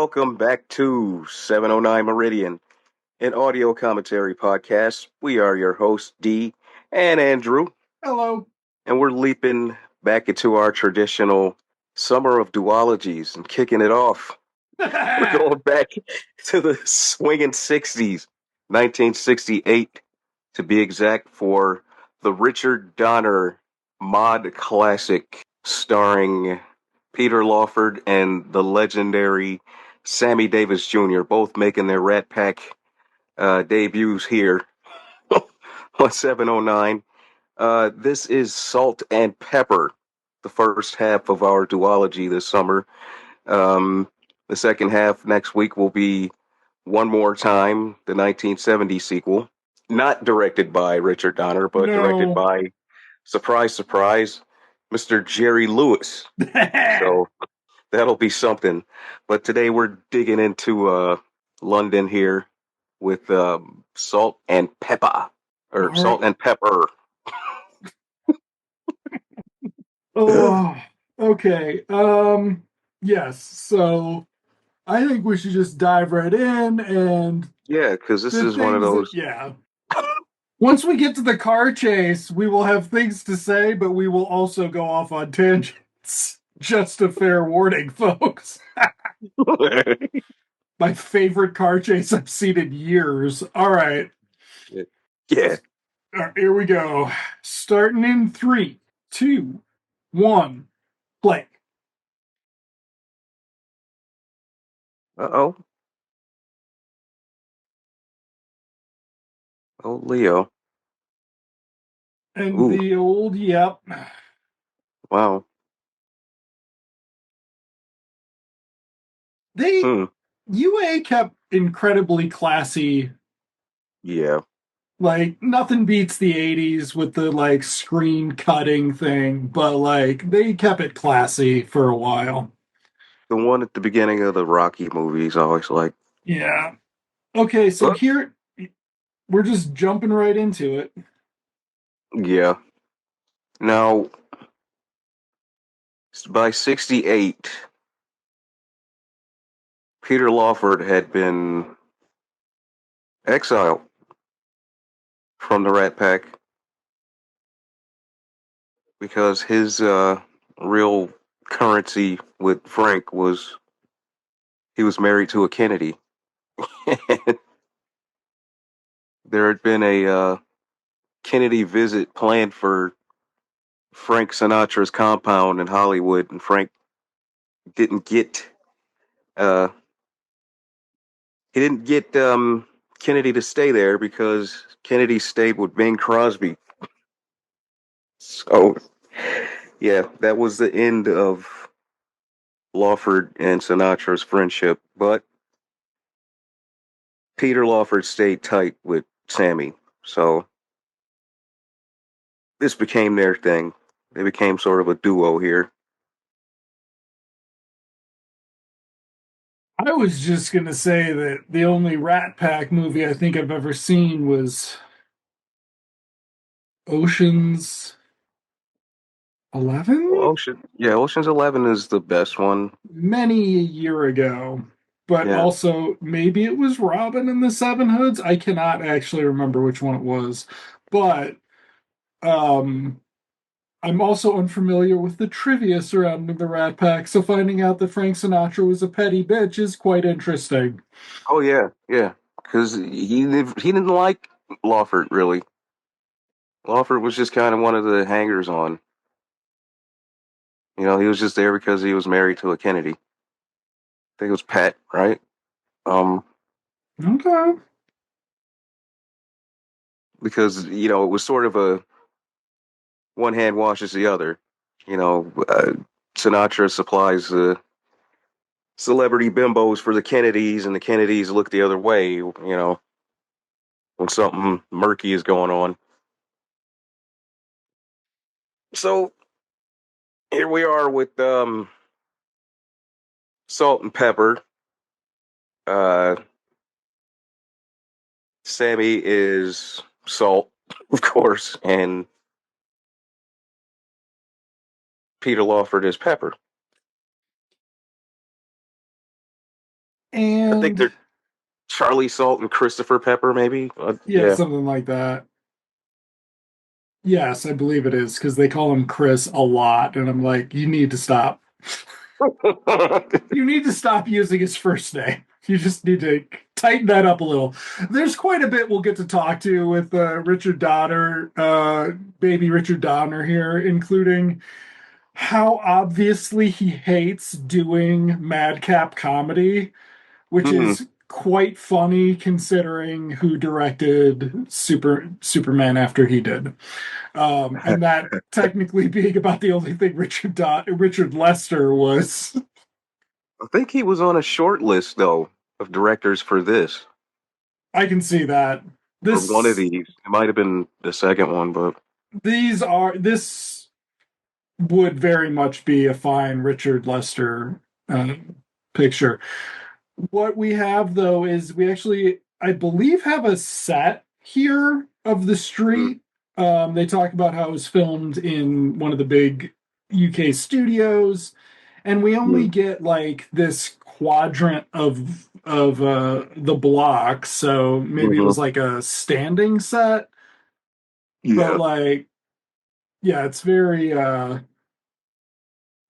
welcome back to 709 Meridian, an audio commentary podcast. We are your hosts, Dee and Andrew, Hello. and we're leaping back into our traditional summer of duologies and kicking it off. We're going back to the swinging 60s, 1968 to be exact, for the Richard Donner mod classic starring Peter Lawford and the legendary Sammy Davis Jr., both making their Rat Pack debuts here on 709. This is Salt and Pepper, the first half of our duology this summer. The second half next week will be One More Time, the 1970 sequel. Not directed by Richard Donner, but directed No. by, surprise, surprise, Mr. Jerry Lewis. So that'll be something. But today we're digging into London here with Salt and Pepper, or Salt and Pepper. Oh, okay. Yes. So I think we should just dive right in and Yeah, because this the is one of things that, those. yeah. Once we get to the car chase, we will have things to say, but we will also go off on tangents. Just a fair warning, folks. My favorite car chase I've seen in years. All right. Yeah. All right, here we go. Starting in 3, 2, 1, play. Uh-oh. Oh, Leo. And Ooh, the old, yep. wow. They Hmm. UA kept incredibly classy. Yeah. Like nothing beats the 80s with the like screen cutting thing, but like they kept it classy for a while. The one at the beginning of the Rocky movies, I always like. Yeah. Okay, so But, here we're just jumping right into it. yeah. Now, by 68, Peter Lawford had been exiled from the Rat Pack because his real currency with Frank was he was married to a Kennedy. There had been a Kennedy visit planned for Frank Sinatra's compound in Hollywood, and Frank didn't get uh, he didn't get Kennedy to stay there because Kennedy stayed with Bing Crosby. So yeah, that was the end of Lawford and Sinatra's friendship. But Peter Lawford stayed tight with Sammy, so this became their thing. They became sort of a duo here. I was just gonna say that the only Rat Pack movie I think I've ever seen was Ocean's 11 Ocean's 11 is the best one. many a year ago. But Yeah, also, maybe it was Robin and the Seven Hoods. I cannot actually remember which one it was. But um, I'm also unfamiliar with the trivia surrounding the Rat Pack, so finding out that Frank Sinatra was a petty bitch is quite interesting. oh yeah, yeah. Because he didn't like Lawford really. Lawford was just kind of one of the hangers on. You know, he was just there because he was married to a Kennedy. I think it was Pat, right? Um, Okay. because it was sort of a one hand washes the other. You know, Sinatra supplies the celebrity bimbos for the Kennedys, and the Kennedys look the other way. When something murky is going on. So here we are with Salt and Pepper. Uh, Sammy is Salt, of course, and Peter Lawford is Pepper. I think And they're Charlie Salt and Christopher Pepper, maybe. yeah, Yeah. something like that. Yes, I believe it is because they call him Chris a lot, and I'm like, you need to stop. You need to stop using his first name. You just need to tighten that up a little. There's quite a bit we'll get to talk to with Richard Donner, baby Richard Donner here, including how obviously he hates doing madcap comedy, which Hmm. is quite funny considering who directed Superman after he did. And that technically being about the only thing Richard Lester was. I think he was on a short list though of directors for this I can see that. or one of This these. It might have been the second one, but this would very much be a fine Richard Lester uh, picture. What we have though is we actually, I believe, have a set here of the mm, street. They talk about how it was filmed in one of the big UK studios, and we only mm, get like this quadrant of the block. So maybe it mhm. was like a standing set, but Yeah. like yeah, it's very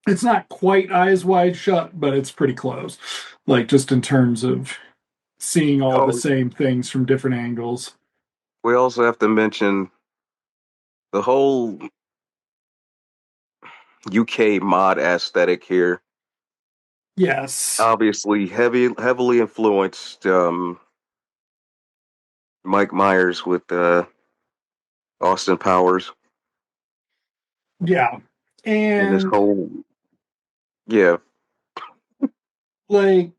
it's not quite eyes wide shut, but it's pretty close. Like just in terms of seeing all the Oh, same things from different angles. we also have to mention the whole UK mod aesthetic here. Yes. Obviously, heavily influenced Mike Myers with Austin Powers Yeah. and this And whole yeah. like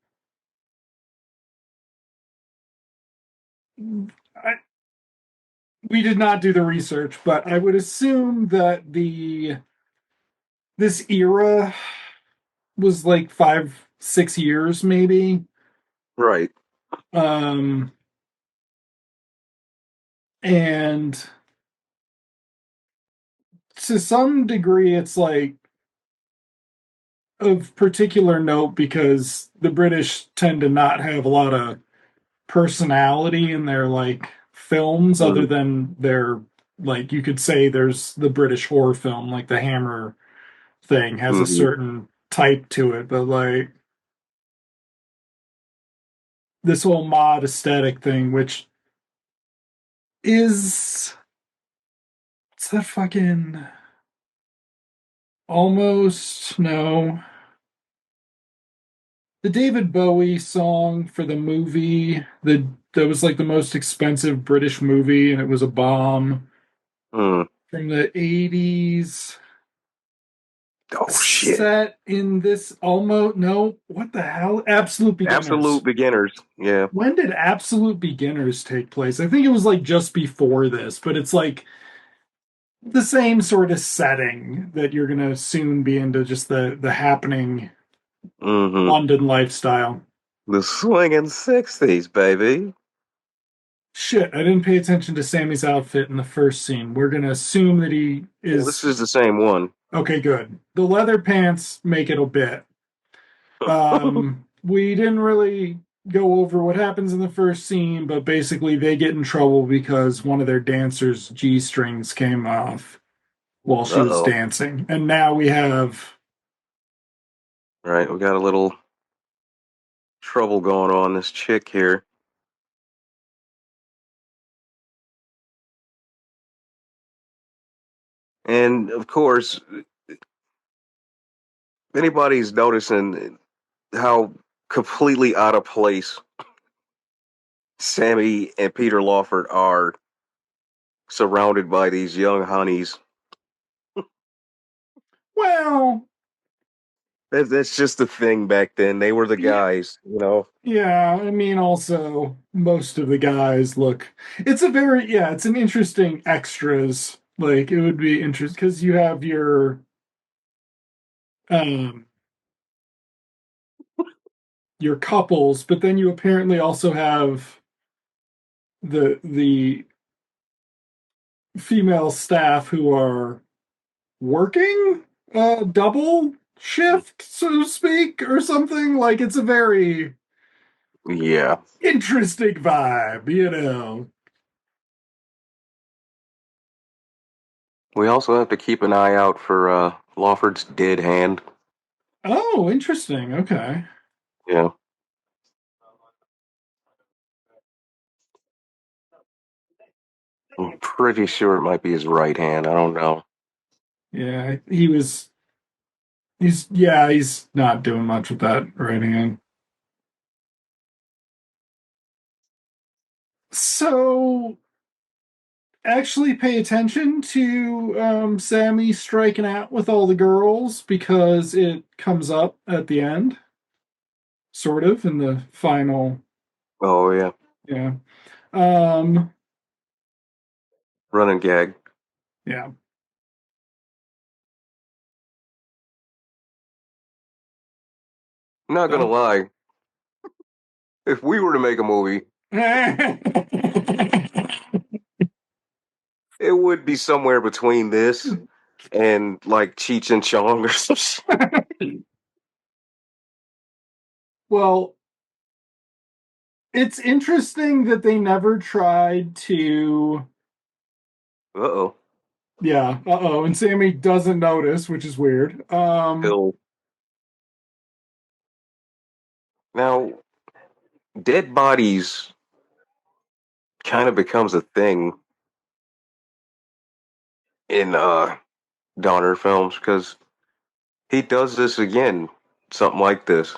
I, we did not do the research, but I would assume that the this era was like 5 6 years maybe. Right. Um and to some degree it's like of particular note because the British tend to not have a lot of personality in their like films other Mm, than their like you could say there's the British horror film like the Hammer thing has a mhm. certain type to it, but like this whole mod aesthetic thing, which is what's that fucking almost no the David Bowie song for the movie that was like the most expensive British movie and it was a bomb Mm. from the 80s Oh shit. set in this almost no what the hell Absolute Absolute Beginners. beginners. Yeah. When did Absolute Beginners take place? I think it was like just before this, but it's like the same sort of setting that you're going to soon be into just the happening Hmm. London lifestyle. The swinging 60s, baby. Shit, I didn't pay attention to Sammy's outfit in the first scene. We're going to assume that he Well, this is is the same one. okay, good. The leather pants make it a bit. We didn't really go over what happens in the first scene, but basically they get in trouble because one of their dancers' G strings came off while she was Uh-oh. dancing. And now we have All right, we got a little trouble going on. This chick here. And of course, if anybody's noticing how completely out of place Sammy and Peter Lawford are surrounded by these young honeys. well, That's just the thing back then. They were the yeah, guys, you know. yeah, I mean also most of the guys look it's a very yeah, it's an interesting extras. Like it would be interesting because you have um your couples, but then you apparently also have the female staff who are working double shift, so to speak, or something. Like it's a very Yeah. Interesting vibe, you know. We also have to keep an eye out for Lawford's dead hand. Oh, interesting. Okay. Yeah. I'm pretty sure it might be his right hand. I don't know. Yeah, he's not doing much with that right hand. So actually pay attention to Sammy striking out with all the girls because it comes up at the end, sort of in the final. Oh yeah. Yeah. Um, Running gag. yeah. Not gonna Uh, lie. If we were to make a movie, it would be somewhere between this and like Cheech and Chong or some shit. well, it's interesting that they never tried to. Uh-oh. Yeah. Uh-oh. And Sammy doesn't notice, which is weird. He'll now dead bodies kind of becomes a thing in Donner films because he does this again, something like this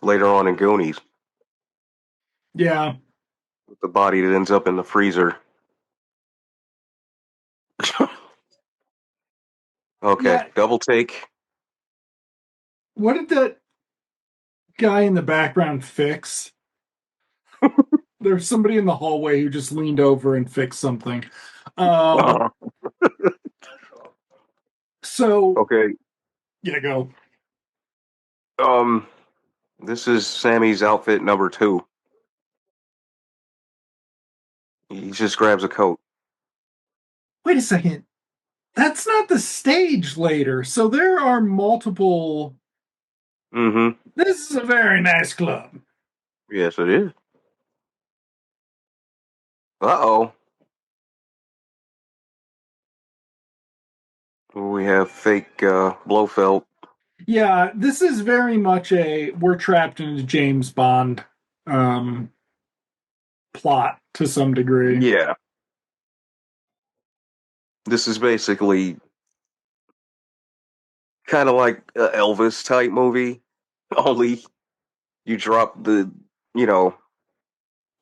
later on in Goonies, Yeah. with the body that ends up in the freezer. Okay, Yeah. double take. What did that guy in the background fix? There's somebody in the hallway who just leaned over and fixed something. Um, Uh, so okay, yeah, go. um, this is Sammy's outfit number 2. He just grabs a coat. Wait a second. That's not the stage later. So there are multiple. Mm-hmm. This is a very nice club. Yes, it is. Uh-oh. We have fake Blofeld. Yeah, this is very much a we're trapped in a James Bond um, plot to some degree. Yeah. This is basically kind of like a Elvis type movie, only you drop the, you know,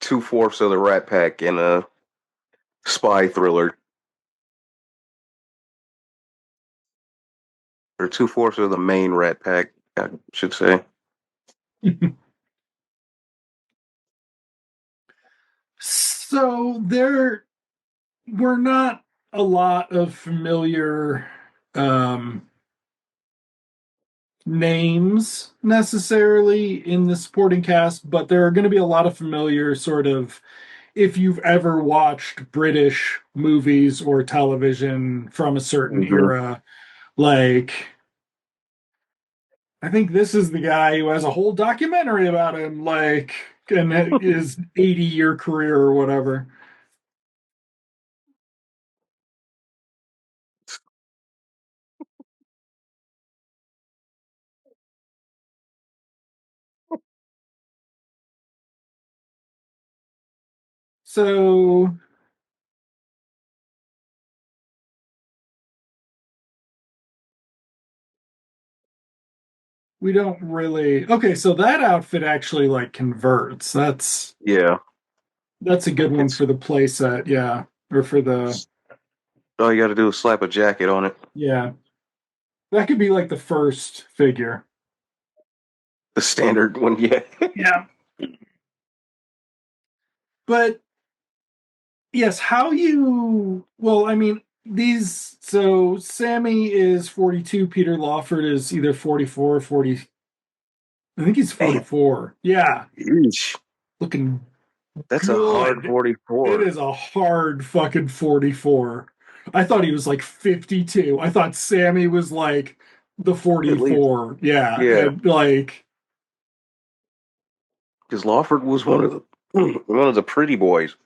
2/4 of the Rat Pack in a spy thriller, or 2/4 of the main Rat Pack, I should say. So there were not a lot of familiar um, names necessarily in the supporting cast, but there are going to be a lot of familiar sort of if you've ever watched British movies or television from a certain Mm-hmm. era, like I think this is the guy who has a whole documentary about him, like and his 80-year career or whatever. So we don't really okay, so that outfit actually like converts. Yeah, That's a good one it's for the playset, yeah. Or for the all you got to do is slap a jacket on it. yeah. That could be like the first figure. The standard one, yeah. Yeah. But yes, how you well, I mean, these so Sammy is 42, Peter Lawford is either 44 or 40. I think he's Damn, 44. Yeah. eesh. Looking That's a hard good. It 44. is a hard fucking 44. I thought he was like 52. I thought Sammy was like the At least, 44. Yeah. yeah. And like because Lawford was one of the one of the pretty boys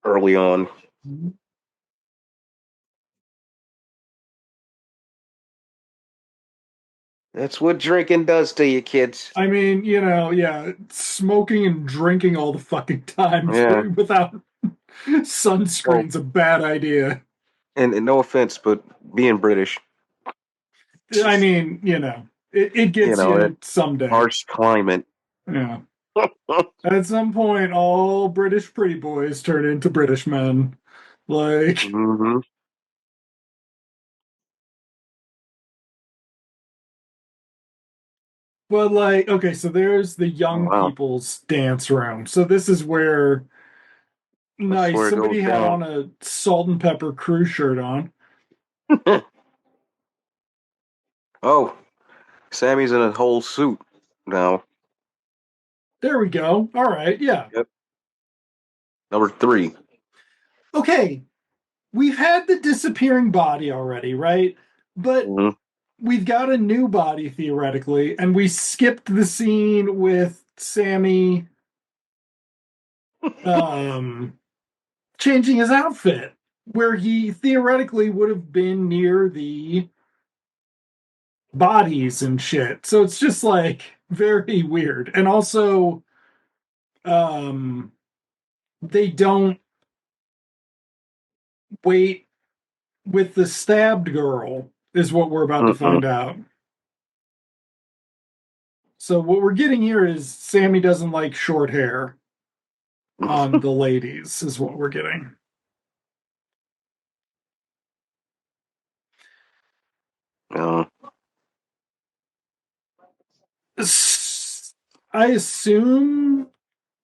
early on. That's what drinking does to you, kids. I mean, yeah, smoking and drinking all the fucking time Yeah. without Well, sunscreen's a bad idea. and no offense, but being British, I mean, it you gets know, that you someday. harsh climate. Yeah. At some point, all British pretty boys turn into British men. Like, hmm but like, okay, so there's the Oh, young wow. people's dance room. So this is where That's nice. where it goes Somebody had down. on a salt and pepper crew shirt on. Oh, Sammy's in a whole suit now. There we go. All right, yeah. Yep. Number 3. Okay, we've had the disappearing body already, right? But hmm we've got a new body theoretically, and we skipped the scene with Sammy um changing his outfit, where he theoretically would have been near the bodies and shit. So it's just like very weird. And also, um, they don't wait with the stabbed girl, is what we're about to Mm-mm. find out. So what we're getting here is Sammy doesn't like short hair on the ladies, is what we're getting. Uh, I assume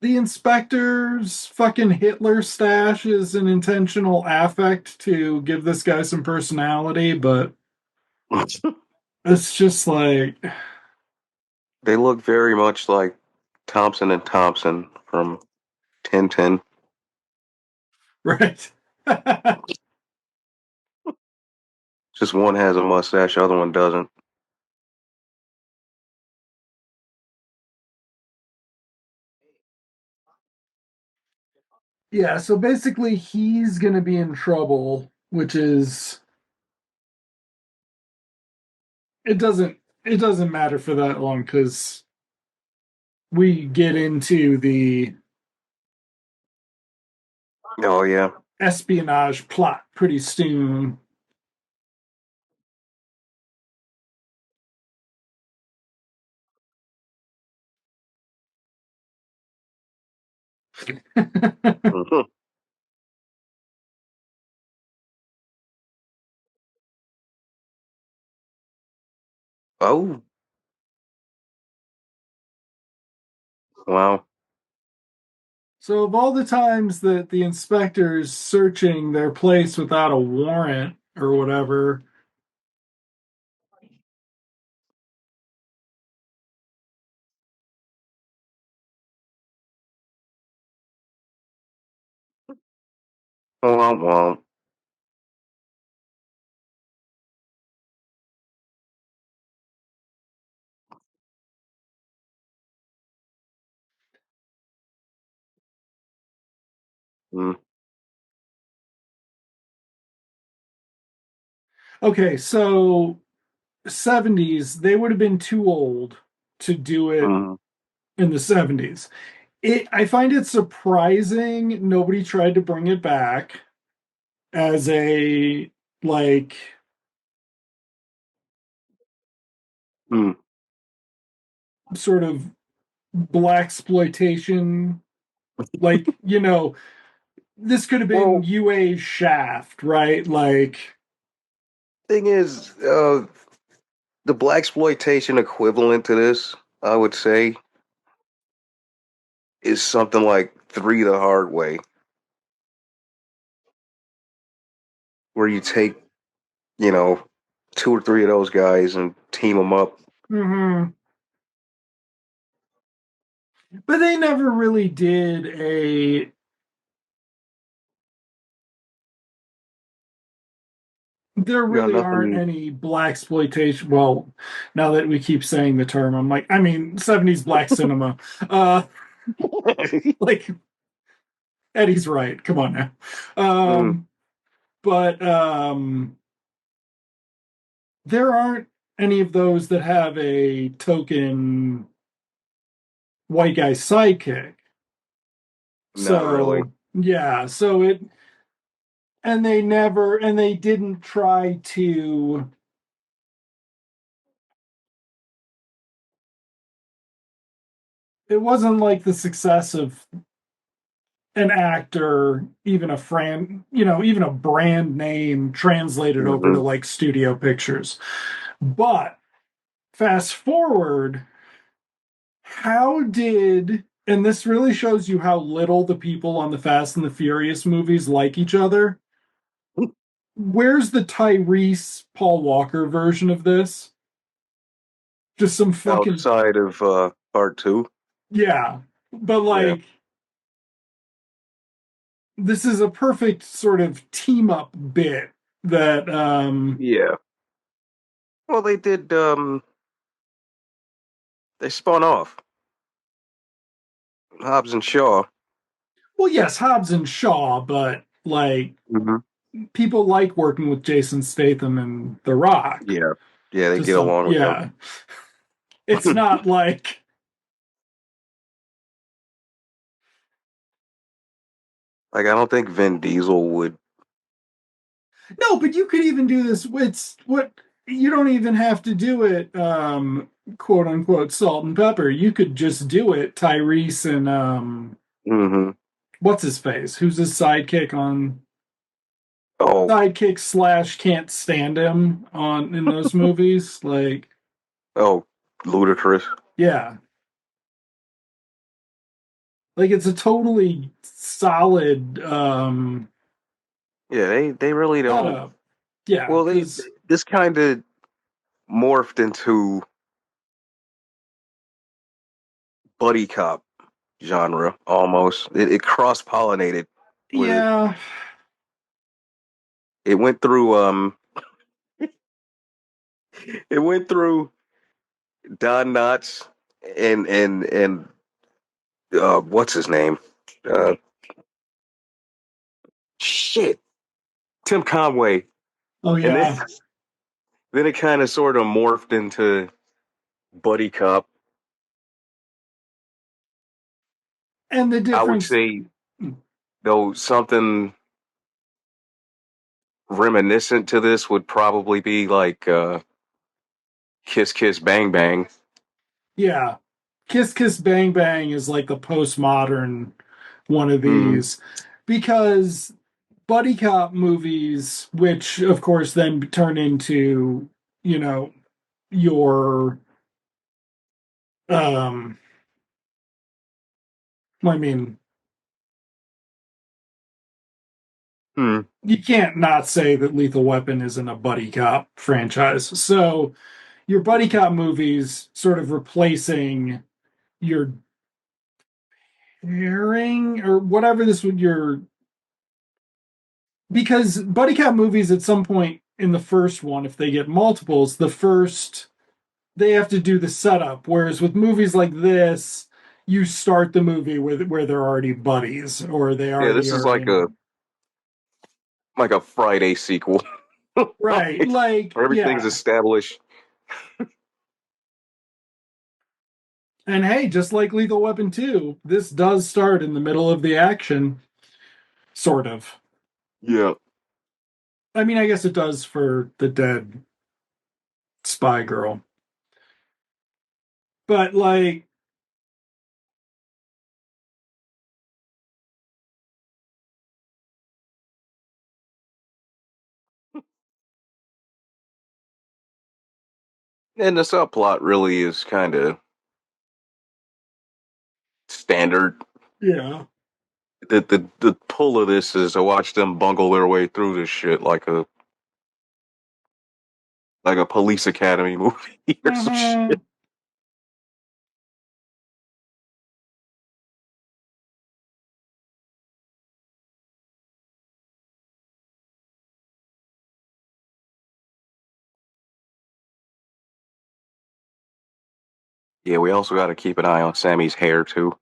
the inspector's fucking Hitler stash is an intentional affect to give this guy some personality, but it's just like, they look very much like Thompson and Thompson from Tintin. right. Just one has a mustache, the other one doesn't. Yeah, so basically he's going to be in trouble, which is it doesn't matter for that long cuz we get into the Oh yeah. espionage plot pretty soon. Mhm. Oh wow. So of all the times that the inspector's searching their place without a warrant or whatever, Womp womp. Mm, okay, so 70s, they would have been too old to do it mm. in the 70s. I find it surprising nobody tried to bring it back as a like Mm. sort of black exploitation, like this could have been Well, UA's Shaft, right? Like, thing is, the black exploitation equivalent to this, I would say, is something like Three the Hard Way, where you take, you know, two or three of those guys and team them up. mhm. But they never really did a there You got really aren't nothing. any black exploitation. Well, now that we keep saying the term, I'm like, I mean, 70s black cinema. Uh, like Eddie's right. Come on now. Mm, But there aren't any of those that have a token white guy sidekick. not really. So yeah, so it and they never and they didn't try to. It wasn't like the success of an actor, even a even a brand name translated over to Hmm. like studio pictures. But fast forward, how did and this really shows you how little the people on the Fast and the Furious movies like each other. Where's the Tyrese Paul Walker version of this? Just some fucking Outside of part two. yeah. But Yeah. like this is a perfect sort of team up bit that Yeah. Well, they did. They spun off Hobbs and Shaw. well, yes, Hobbs and Shaw, but like Hmm. people like working with Jason Statham and The Rock Yeah. Yeah, they to get some along with them. yeah. It's not like Like, I don't think Vin Diesel would. no, but you could even do this. It's what you don't even have to do it quote unquote salt and pepper. You could just do it Tyrese and Hmm. what's his face? Who's his sidekick on Oh, sidekick slash can't stand him on in those movies? Like, oh, ludicrous. yeah. Like it's a totally solid Yeah, they really don't. setup. Yeah, Well, they because this kind of morphed into buddy cop genre almost. It cross pollinated where yeah, it went through. It went through Don Knotts and what's his name? Uh, shit, Tim Conway, oh and then yeah. then it kind of sort of morphed into buddy cop. And the I would difference, say though something reminiscent to this would probably be like Kiss Kiss Bang Bang. yeah, Kiss Kiss Bang Bang is like the postmodern one of Mm, these because buddy cop movies, which of course then turn into, you know, your um I mean, mm, you can't not say that Lethal Weapon isn't a buddy cop franchise. So your buddy cop movies sort of replacing your pairing or whatever this would your because buddy cop movies at some point in the first one, if they get multiples, the first they have to do the setup. Whereas with movies like this, you start the movie with where they're already buddies or they yeah, already this is are in like a Friday sequel. right. Like, Where everything's yeah. established. And hey, just like Lethal Weapon 2, this does start in the middle of the action, sort of. Yeah. I mean, I guess it does for the dead spy girl. But like, And the subplot really is kind of standard. yeah. The pull of this is to watch them bungle their way through this shit like a police academy movie or some Uh-huh. shit. Yeah, we also got to keep an eye on Sammy's hair too.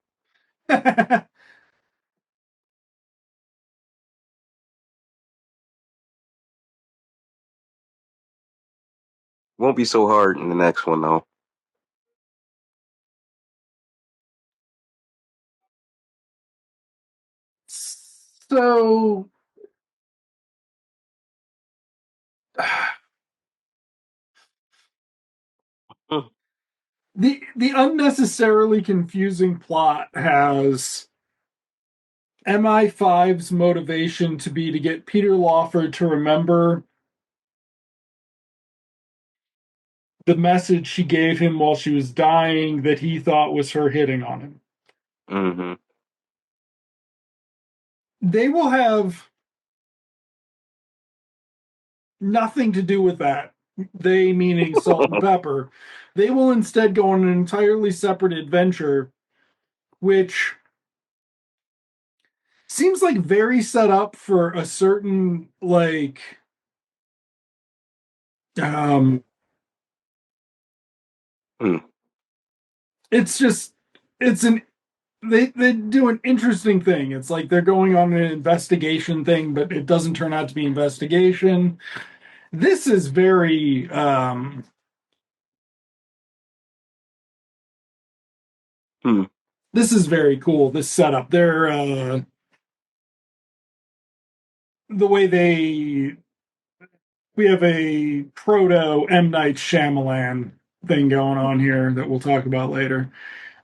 Won't be so hard in the next one though. So the unnecessarily confusing plot has MI5's motivation to be to get Peter Lawford to remember the message she gave him while she was dying that he thought was her hitting on him. Mm-hmm. They will have nothing to do with that. They meaning Salt and Pepper. They will instead go on an entirely separate adventure, which seems like very set up for a certain um Hmm. it's just it's an they do an interesting thing. It's like they're going on an investigation thing, but it doesn't turn out to be investigation. This is very Hmm. this is very cool, this setup. They're the way they we have a proto M. Night Shyamalan thing going on here that we'll talk about later.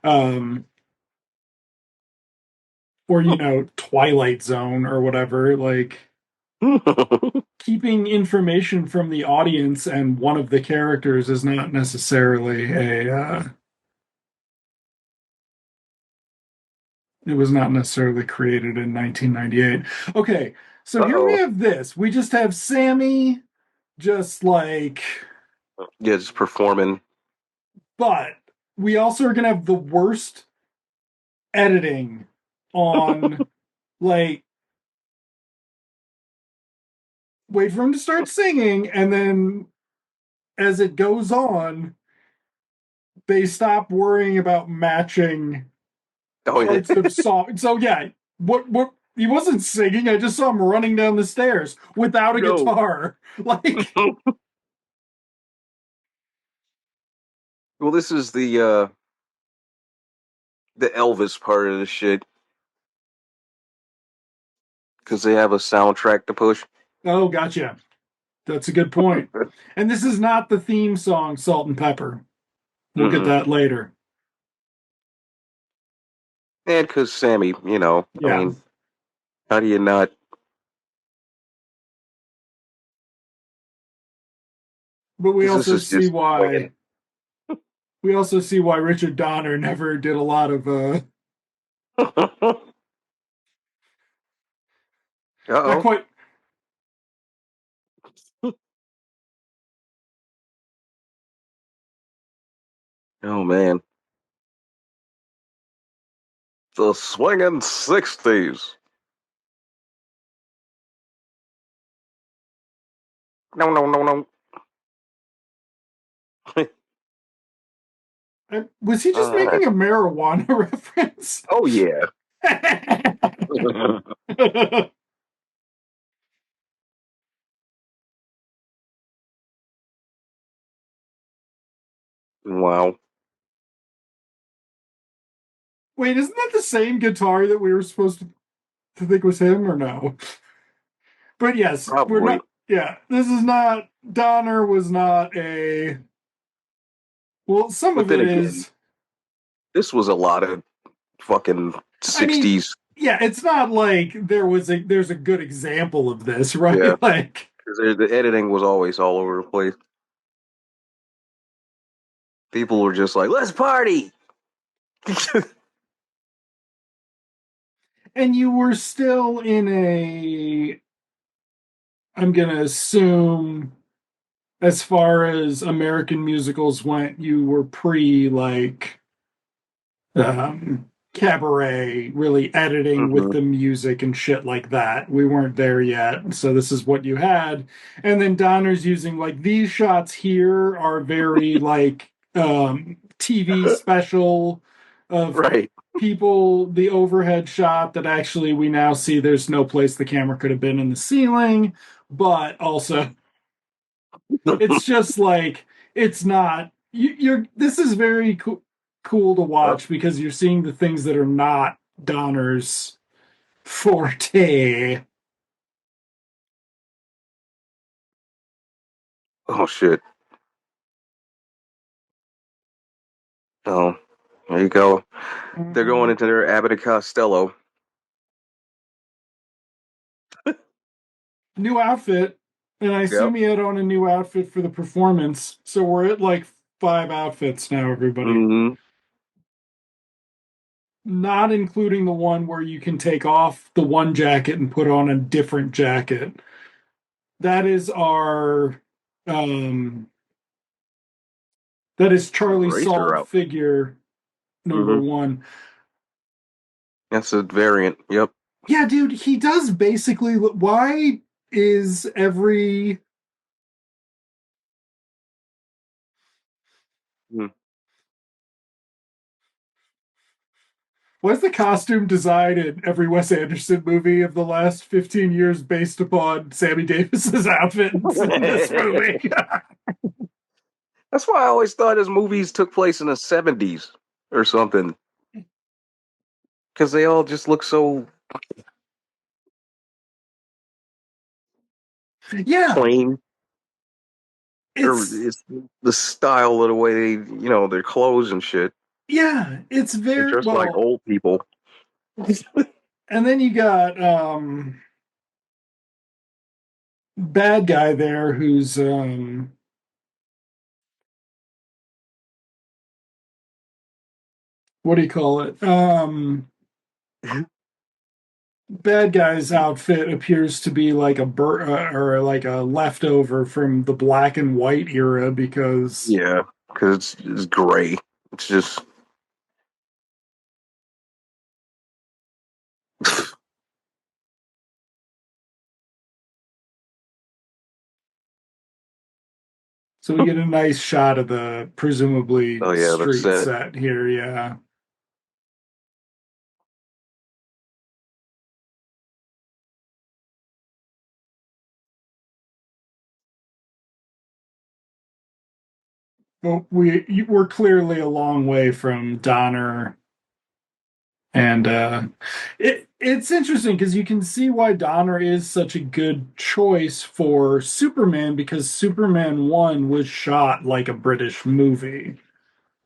Um, or, Twilight Zone or whatever, like keeping information from the audience and one of the characters is not necessarily it was not necessarily created in 1998. Okay, so here we Uh-oh. have this. We just have Sammy just like Yeah, just performing. but we also are going to have the worst editing on like wait for him to start singing and then as it goes on they stop worrying about matching Oh yeah. parts of song. So yeah, what he wasn't singing, I just saw him running down the stairs without a No. guitar. Like Well, this is the Elvis part of the shit because they have a soundtrack to push. oh gotcha. That's a good point. And this is not the theme song Salt and Pepper. We'll get Mm-mm. that later. And because Sammy, I Yeah. mean, how do you not? But we Because this also is see just swinging. why Richard Donner never did a lot of not Uh-oh. quite. Oh man, the swinging '60s. No, no, no, no. Was he just All right. making a marijuana reference? Oh yeah. Wow. Wait, isn't that the same guitar that we were supposed to think was him or no? But yes, we're Probably. not. Yeah, this is not. Donner was not a. Well, some But of then it again, is. this was a lot of fucking I mean, '60s. yeah, it's not like there's a good example of this, Yeah. right? Like, Because the editing was always all over the place. People were just like, "Let's party." and you were still in a. I'm gonna assume, as far as American musicals went, you were pre cabaret, really editing with Hmm. the music and shit like that. We weren't there yet, so this is what you had. And then Donner's using like these shots here are very TV special of Right. people, the overhead shot that actually we now see there's no place the camera could have been in the ceiling, but also it's just like it's not you're this is very cool to Oh, watch because you're seeing the things that are not Donner's forte. oh shit. Oh, there you go. They're going Mhm. into their Abbott and Costello. New outfit, and I Yep. assume he had on a new outfit for the performance. So we're at like 5 outfits now, everybody. Mm-hmm. Not including the one where you can take off the one jacket and put on a different jacket. That is our um that is Charlie Racer Salt outfit. figure number Mm-hmm. one. That's a variant. Yep. Yeah, dude, he does basically. Why is every Mm. why is the costume design in every Wes Anderson movie of the last 15 years based upon Sammy Davis's outfits in this movie? That's why I always thought his movies took place in the 70s or something. Because they all just look so Yeah, plain. Or it's it's the style of the way they, their clothes and shit. yeah, it's They're very just like well. old people. And then you got bad guy there who's what do you call it? Bad guy's outfit appears to be like or like a leftover from the black and white era because Yeah, because it's gray. It's just so we get a nice shot of the presumably oh yeah, that's street it. set here. Yeah. Well, we're clearly a long way from Donner, and it's interesting because you can see why Donner is such a good choice for Superman because Superman 1 was shot like a British movie.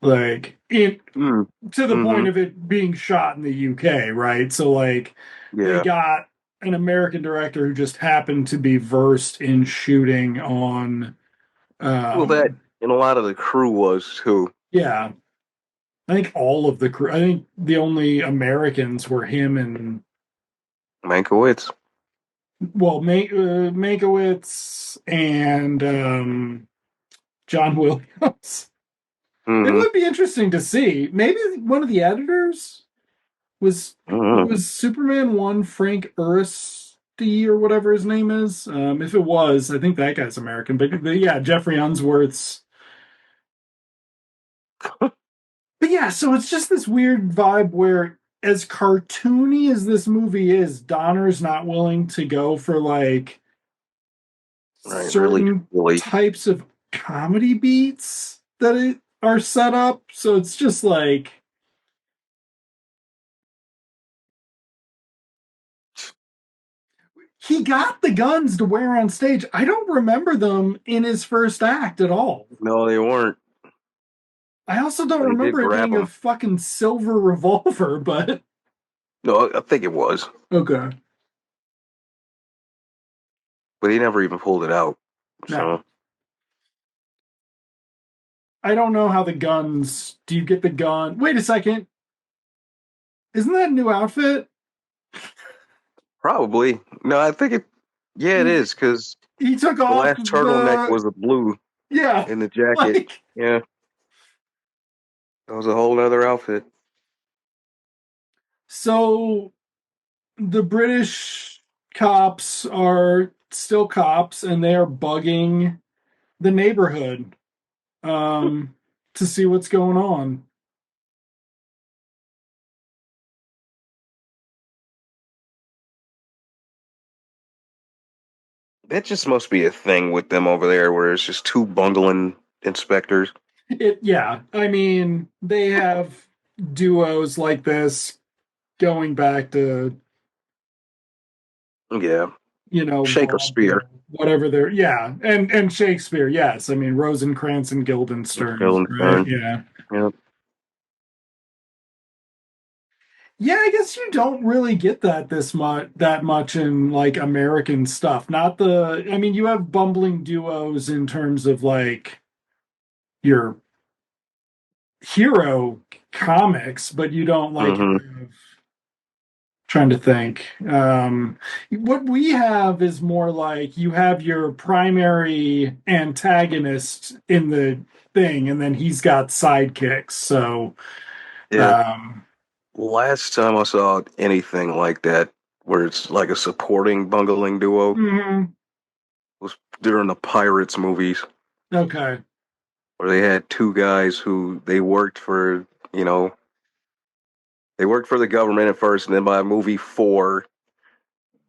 Like it Mm. to the point Mm-hmm. of it being shot in the UK, right? So like they Yeah. got an American director who just happened to be versed in shooting on Well, that um and a lot of the crew was too. yeah, I think all of the crew. I think the only Americans were him and Mankiewicz. well, Mankiewicz and John Williams. It Mm-hmm. would be interesting to see. Maybe one of the editors was Mm-hmm. Superman one Frank Ursty or whatever his name is. If it was, I think that guy's American. But yeah, Jeffrey Unsworth's. But yeah, so it's just this weird vibe where, as cartoony as this movie is, Donner's not willing to go for like Right. Really, certain really. types of comedy beats are set up. So it's just like he got the guns to wear on stage. I don't remember them in his first act at all. No, they weren't. I also don't But he did remember it grab being a them. fucking silver revolver, but No, I think it was. okay. But he never even pulled it out. No. So I don't know how the guns. Do you get the gun? Wait a second. Isn't that a new outfit? probably. No, I think it. Yeah, it He is because he took the off last turtleneck the was a blue yeah, in the jacket. like Yeah, that was a whole other outfit. so the British cops are still cops and they are bugging the neighborhood. Um to see what's going on. That just must be a thing with them over there, where it's just two bungling inspectors. Yeah, I mean, they have duos like this going back to, Yeah, Shakespeare, vaudeville, whatever they're, yeah, and Shakespeare, yes. I mean, Rosencrantz and Guildenstern, right? Guildenstern. Yeah. Yeah, Yeah, I guess you don't really get that much in like American stuff. Not the I mean, you have bumbling duos in terms of like your hero comics, but you don't like hmm have trying to think. What we have is more like you have your primary antagonist in the thing, and then he's got sidekicks. So, yeah. um, Last time I saw anything like that, where it's like a supporting bungling duo, mhm, was during the Pirates movies, okay, where they had two guys who you know, they worked for the government at first, and then by movie four,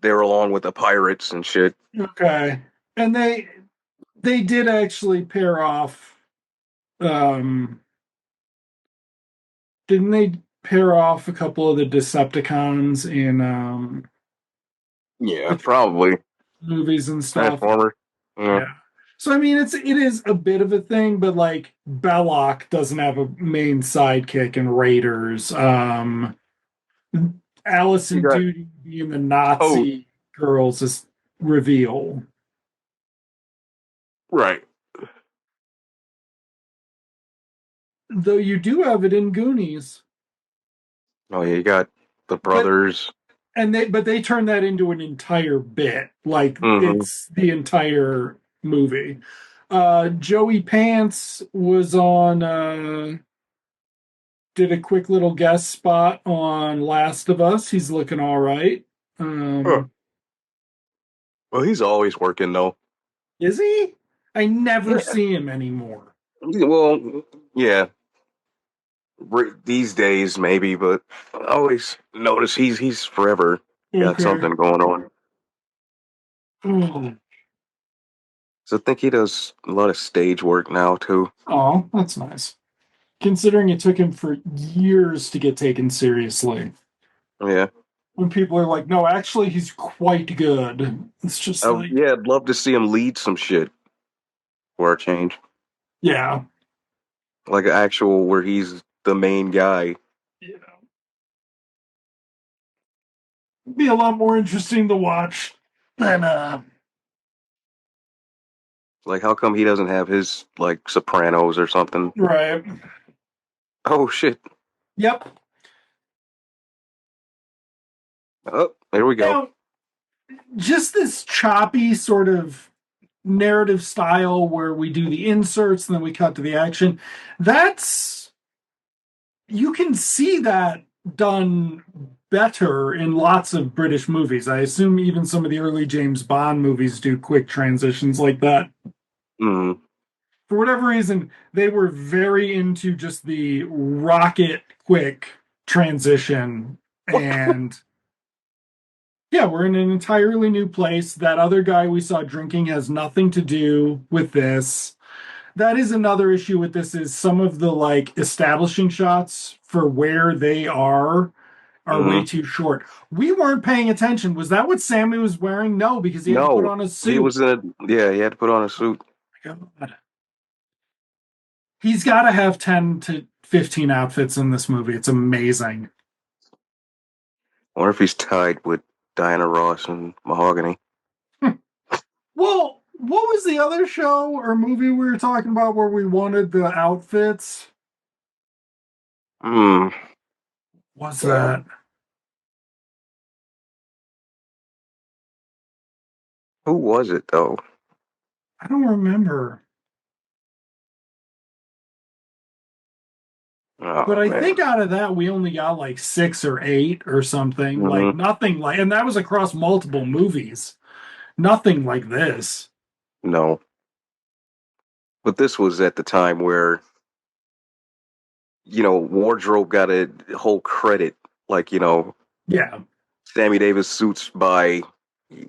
they were along with the pirates and shit. okay, and they did actually pair off. Um, didn't they pair off a couple of the Decepticons in Yeah, the probably movies and stuff? Transformer. Yeah, Yeah. So I mean, it is a bit of a thing, but like Belloc doesn't have a main sidekick in Raiders. you Allison got Duty being the oh Nazi girls is reveal, right. though you do have it in Goonies. Oh yeah, you got the But brothers. they turn that into an entire bit, like Hmm it's the entire movie. Joey Pants was on did a quick little guest spot on Last of Us. He's looking all right. Huh. um Well, he's always working though. is he? I never Yeah. see him anymore. Well, yeah. These days maybe, but I always notice he's forever got Okay. something going on. Oh, So I think he does a lot of stage work now too. oh, that's nice, considering it took him for years to get taken seriously. Yeah. When people are like, no, actually, he's quite good. It's just like, Yeah, I'd love to see him lead some shit for a change. yeah, Like an actual where he's the main guy. you know, be a lot more interesting to watch than Like how come he doesn't have his like Sopranos or something? right. Oh shit. Yep. Oh, there we go. Now, just this choppy sort of narrative style where we do the inserts and then we cut to the action. That's you can see that done better in lots of British movies. I assume even some of the early James Bond movies do quick transitions like that. Mm. For whatever reason, they were very into just the rocket quick transition. And yeah, we're in an entirely new place. That other guy we saw drinking has nothing to do with this. That is another issue with this is some of the like establishing shots for where they are way hmm too short. We weren't paying attention. Was that what Sammy was wearing? No, because he had to put No, on a he suit. was in a yeah. He had to put on a suit. God. He's got to have 10 to 15 outfits in this movie. It's amazing. I wonder if he's tied with Diana Ross and Mahogany. Well, what was the other show or movie we were talking about where we wanted the outfits? Hmm. Was Damn. that? Who was it though? I don't remember. But Oh I man. think out of that, we only got like six or eight or something. Like hmm nothing like, and that was across multiple movies. Nothing like this. No, but this was at the time where wardrobe got a whole credit, like Yeah, Sammy Davis suits by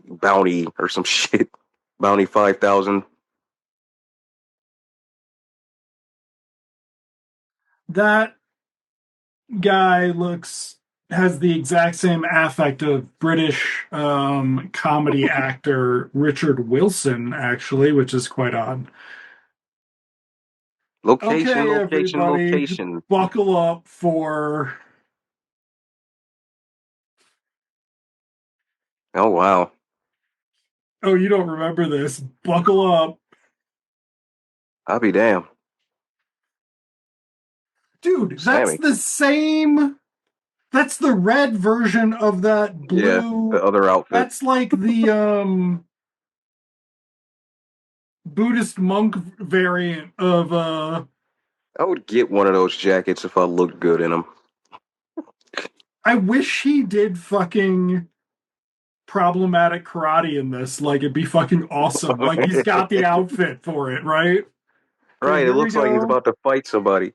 Bounty or some shit. Bounty 5,000. that guy has the exact same affect of British comedy actor Richard Wilson, actually, which is quite odd. Location, Okay, location, everybody, location. buckle up for. Oh wow. Oh, you don't remember this? Buckle up. I'll be damned. Dude, that's Sammy. the same. That's the red version of that Yeah, the blue. other outfit. That's like the Buddhist monk variant of I would get one of those jackets if I looked good in them. I wish he did fucking problematic karate in this. Like it'd be fucking awesome. Like he's got the outfit for it, right? Okay, Right, it here we looks like he's go. about to fight somebody.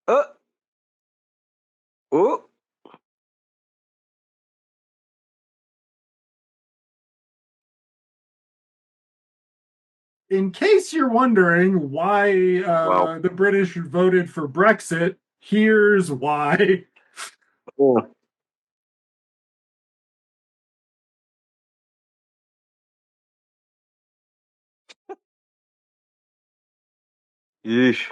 Uh, oh, In case you're wondering why wow. the British voted for Brexit, here's why. Oh, yeesh.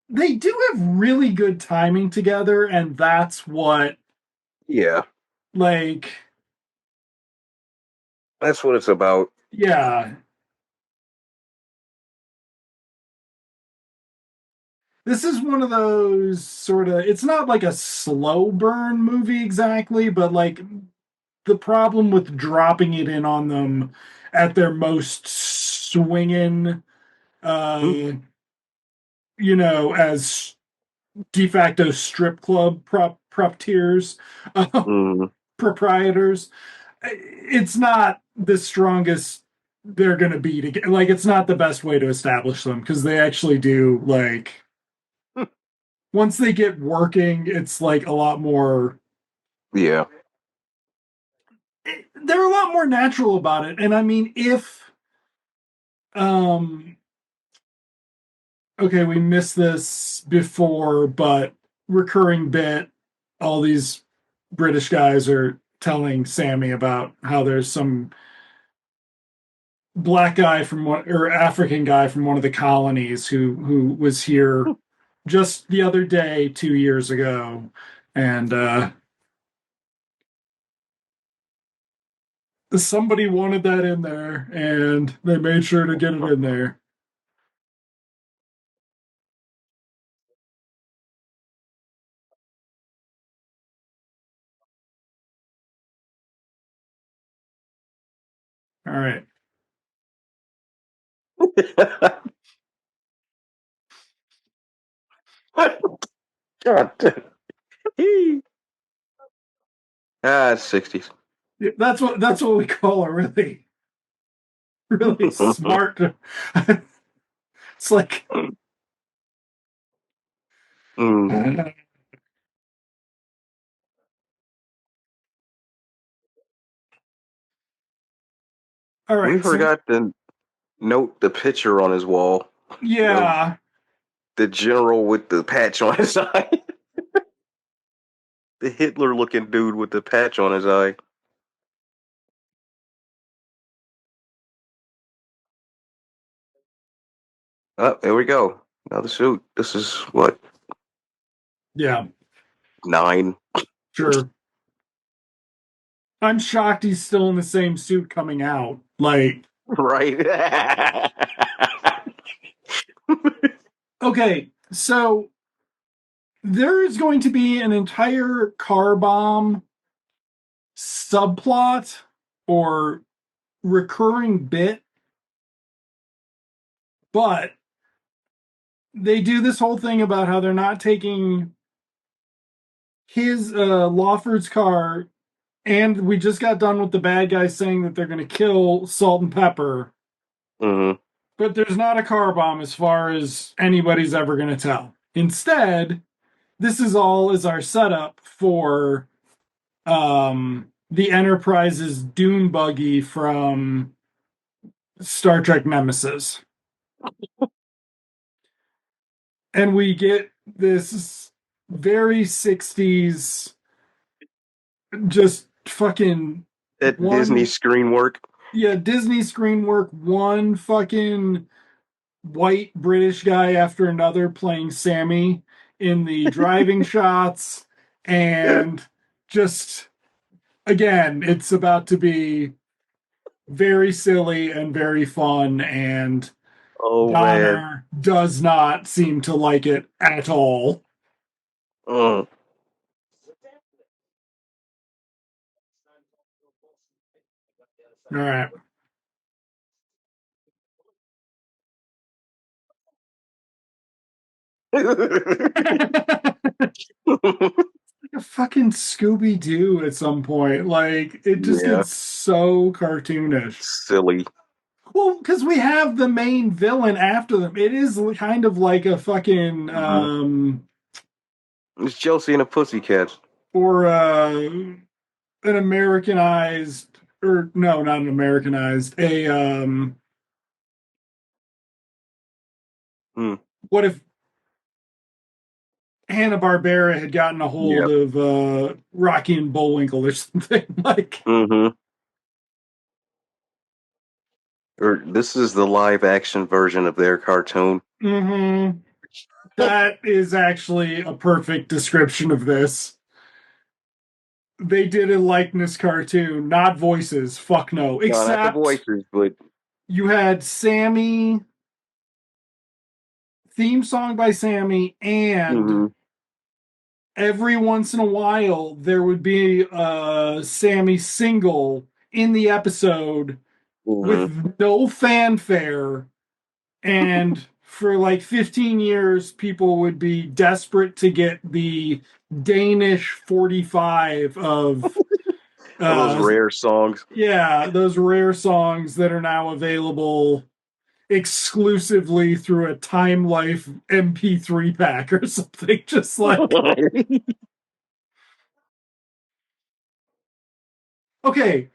They do have really good timing together, and that's what, Yeah, like, that's what it's about. yeah. This is one of those sort of, it's not like a slow burn movie exactly, but like the problem with dropping it in on them at their most swinging, Hmm. uh, as de facto strip club prop tiers, uh, Mm, proprietors. It's not the strongest they're going to be to get, like, it's not the best way to establish them because they actually do, like, once they get working, it's like a lot more, yeah. they're a lot more natural about it. And I mean, if, um, okay, we missed this before, but recurring bit, all these British guys are telling Sammy about how there's some black guy from one or African guy from one of the colonies who was here just the other day 2 years ago, and somebody wanted that in there, and they made sure to get it in there. All right. God damn. Ah, 60s. Yeah, that's what we call a really really smart. It's like, Mm. all We right, so forgot to note the picture on his wall of yeah, the general with the patch on his eye. The Hitler looking dude with the patch on his eye. Oh, there we go. Another suit. This is what, yeah, 9? sure. I'm shocked he's still in the same suit coming out. Like, Right? okay, so there is going to be an entire car bomb subplot or recurring bit, but they do this whole thing about how they're not taking his Lawford's car, and we just got done with the bad guys saying that they're going to kill Salt and Pepper. Hmm. But there's not a car bomb as far as anybody's ever going to tell. Instead, this is all as our setup for the Enterprise's dune buggy from Star Trek Nemesis. And we get this very 60s, just fucking At Disney one, screen work. yeah, Disney screen work, one fucking white British guy after another playing Sammy in the driving shots. And just, again, it's about to be very silly and very fun. And Oh man. Donner does not seem to like it at all. Mm. All right. A fucking Scooby Doo at some point. Like, it just Yeah, gets so cartoonish. silly. Well, because we have the main villain after them. It is kind of like a fucking Mhm. It's Josie and the Pussycats. or an Americanized, or no, not an Americanized, a Hmm. what if Hanna-Barbera had gotten a hold Yep. of Rocky and Bullwinkle or something like. Mm-hmm. Or this is the live action version of their cartoon. Mm-hmm. That is actually a perfect description of this. They did a likeness cartoon, not voices. Fuck no. No, not the Except voices, but you had Sammy, theme song by Sammy, and mm-hmm. every once in a while there would be a Sammy single in the episode Mm-hmm. with no fanfare. And for like 15 years, people would be desperate to get the Danish 45 of All those uh rare songs. yeah, those rare songs that are now available exclusively through a Time Life MP3 pack or something. Just like, okay,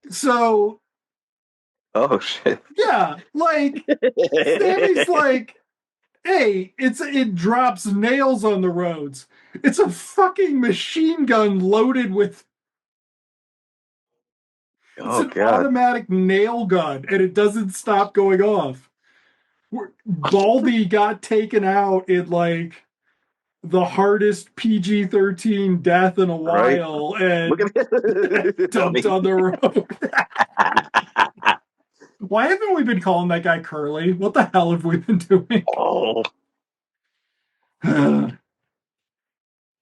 so Oh shit. yeah, like Sammy's like, hey, it drops nails on the roads. It's a fucking machine gun loaded with it's Oh an god. automatic nail gun and it doesn't stop going off. Baldy got taken out in like the hardest PG-13 death in a Right? while Look and at this dumped dummy. on the road. Why haven't we been calling that guy Curly? What the hell have we been doing? Oh,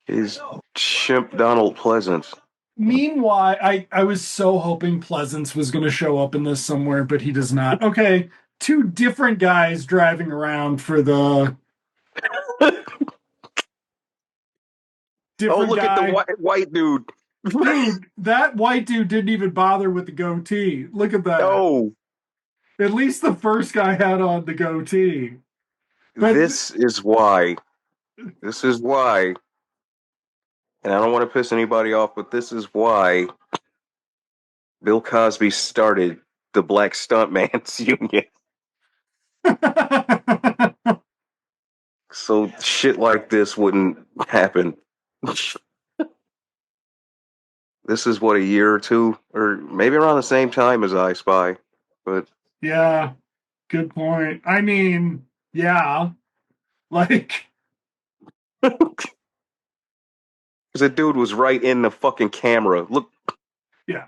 is Chimp Donald Pleasance. Meanwhile, I was so hoping Pleasance was going to show up in this somewhere, but he does not. Okay, two different guys driving around for the Oh, different look at the guy. white dude. Dude, that white dude didn't even bother with the goatee. Look at that. No, At least the first guy had on the goatee. But this is why. This is why. And I don't want to piss anybody off, but this is why Bill Cosby started the Black Stuntman's Union. So shit like this wouldn't happen. This is what, a year or two, or maybe around the same time as I Spy. But yeah, good point. I mean, yeah, like, because the dude was right in the fucking camera. Look, yeah.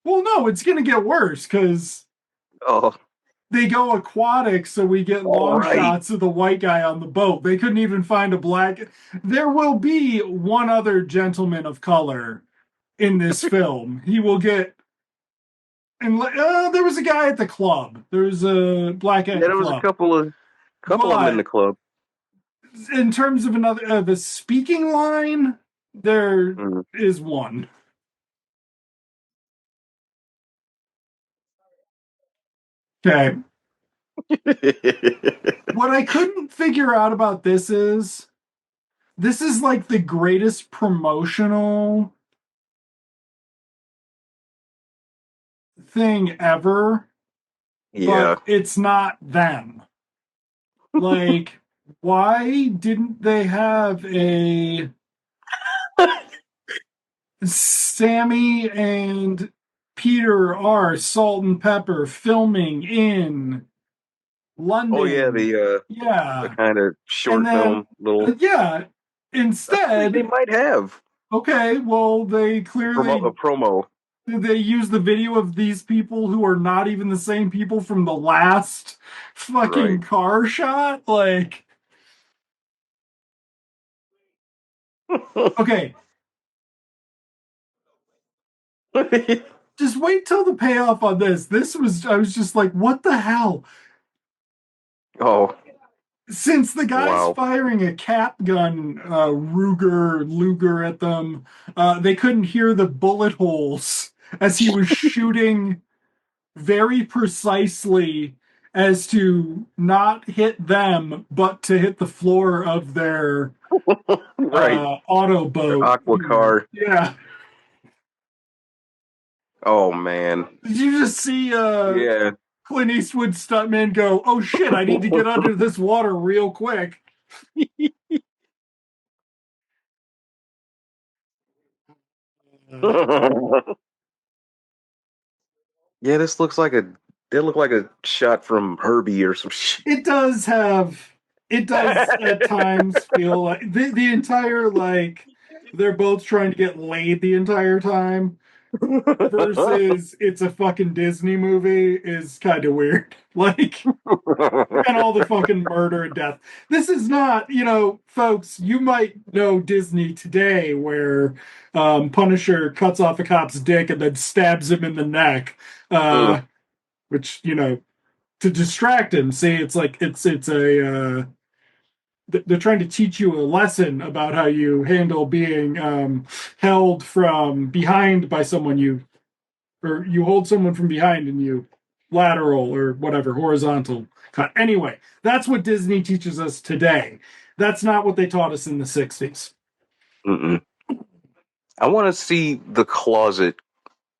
Well, no, it's going to get worse because oh, they go aquatic, so we get all long right. shots of the white guy on the boat. They couldn't even find a black. There will be one other gentleman of color in this film. He will get. And there was a guy at the club. There was a black guy at Yeah, the there was a club. couple of them in the But club. in terms of another the speaking line, there Mm. is one. Okay. What I couldn't figure out about this is like the greatest promotional thing ever, Yeah. but it's not them. Like, why didn't they have a Sammy and Peter are salt and pepper filming in Oh yeah, London? the Yeah. kind of And short then, film little. yeah, Actually, they instead, might have okay, well, they a clearly promo, they use the video of these people who are not even the same people from the last right? fucking car shot. Like, okay, just wait till the payoff on this. I was just like, what the hell? Oh Since the guy's wow! firing a cap gun, Luger at them, they couldn't hear the bullet holes as he was shooting very precisely as to not hit them, but to hit the floor of their Right, auto their boat. aqua car. Yeah. Oh man, Did you just see yeah. Clint Eastwood stuntman go, oh shit, I need to get under this water real quick? Uh, Yeah, this looks like a. They look like a shot from Herbie or some shit. it does have, it does at times feel like the entire, like, they're both trying to get laid the entire time versus it's a fucking Disney movie is kind of weird. Like, and all the fucking murder and death. This is not, folks, you might know Disney today where Punisher cuts off a cop's dick and then stabs him in the neck, Mm, which, to distract him. See, it's like, it's a, they're trying to teach you a lesson about how you handle being held from behind by someone or you hold someone from behind and you lateral or whatever, horizontal cut. Anyway, that's what Disney teaches us today. That's not what they taught us in the 60s. mm-mm. I want to see the closet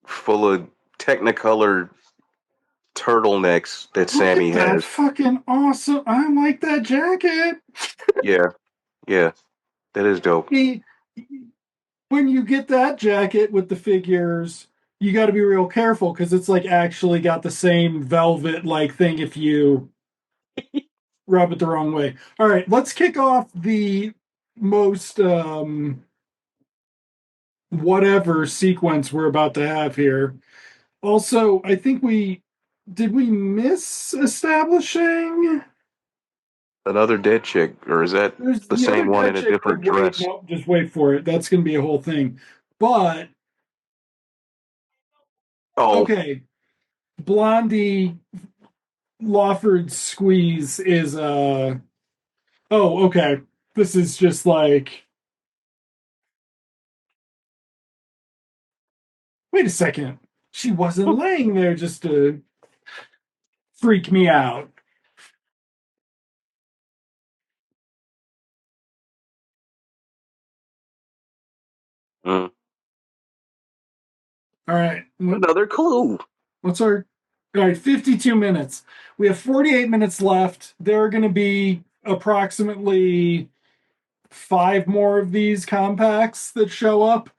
full of Technicolor turtlenecks that Look Sammy at that has. fucking awesome. I like that jacket. Yeah, yeah, that is dope. He, when you get that jacket with the figures, you got to be real careful because it's like actually got the same velvet like thing if you rub it the wrong way. All right, let's kick off the most whatever sequence we're about to have here. Also, I think we miss establishing? Another dead chick, or is that There's the the other same one dead in a chick, but different wait, dress? no, just wait for it. That's going to be a whole thing. But Oh, okay, Blondie Lawford's squeeze is oh, okay. This is just like, wait a second. She wasn't laying there just to freak me out. mm, All right. another clue. What's our all right, 52 minutes. We have 48 minutes left. There are going to be approximately five more of these compacts that show up,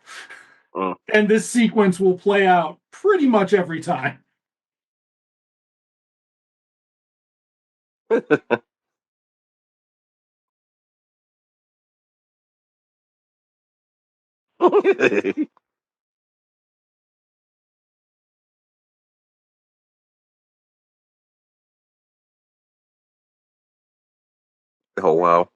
Mm. and this sequence will play out pretty much every time. Oh wow.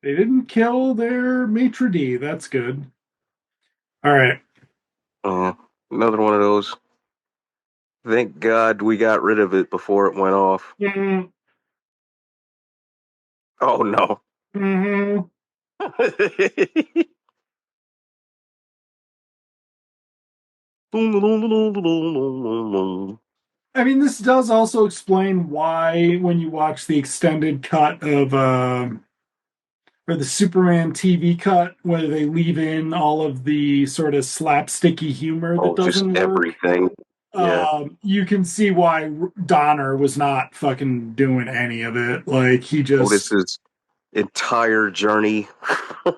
They didn't kill their maitre d'. That's good. All right. Uh, another one of those. Thank God we got rid of it before it went off. Mm-hmm. Oh no. Mm-hmm. I mean, this does also explain why, when you watch the extended cut of, or the Superman TV cut, where they leave in all of the sort of slapsticky humor that Oh, just doesn't work, everything. Yeah. you can see why Donner was not fucking doing any of it. Like, he just Otis's entire journey. The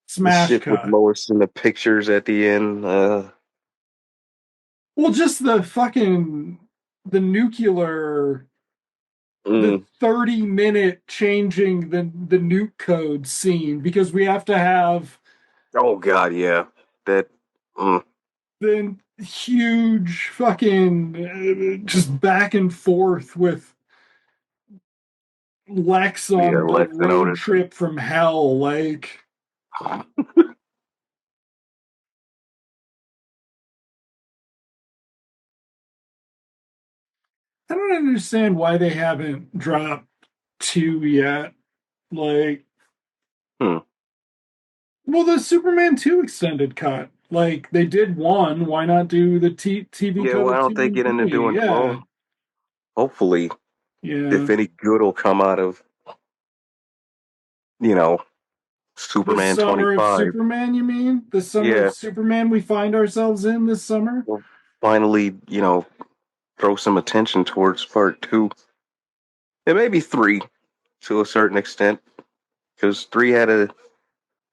smash shit with cut. Lois in the pictures at the end. Well, just the nuclear, the Mm, 30-minute changing the nuke code scene, because we have to have oh God, yeah. That. Mm, the huge fucking just back and forth with Lex yeah, on the Lex and road Otis. trip from hell. Like, I don't understand why they haven't dropped two yet. Like, Hmm. well, the Superman 2 extended cut. Like, they did one. Why not do the TV Yeah, cut why of don't two they and get into three? doing? Yeah. Well, hopefully, Yeah. if any good will come out of you know The Superman summer of 25. Superman, you mean? The summer of Yeah, Superman we find ourselves in this summer? we'll finally throw some attention towards part two and maybe three to a certain extent because three had a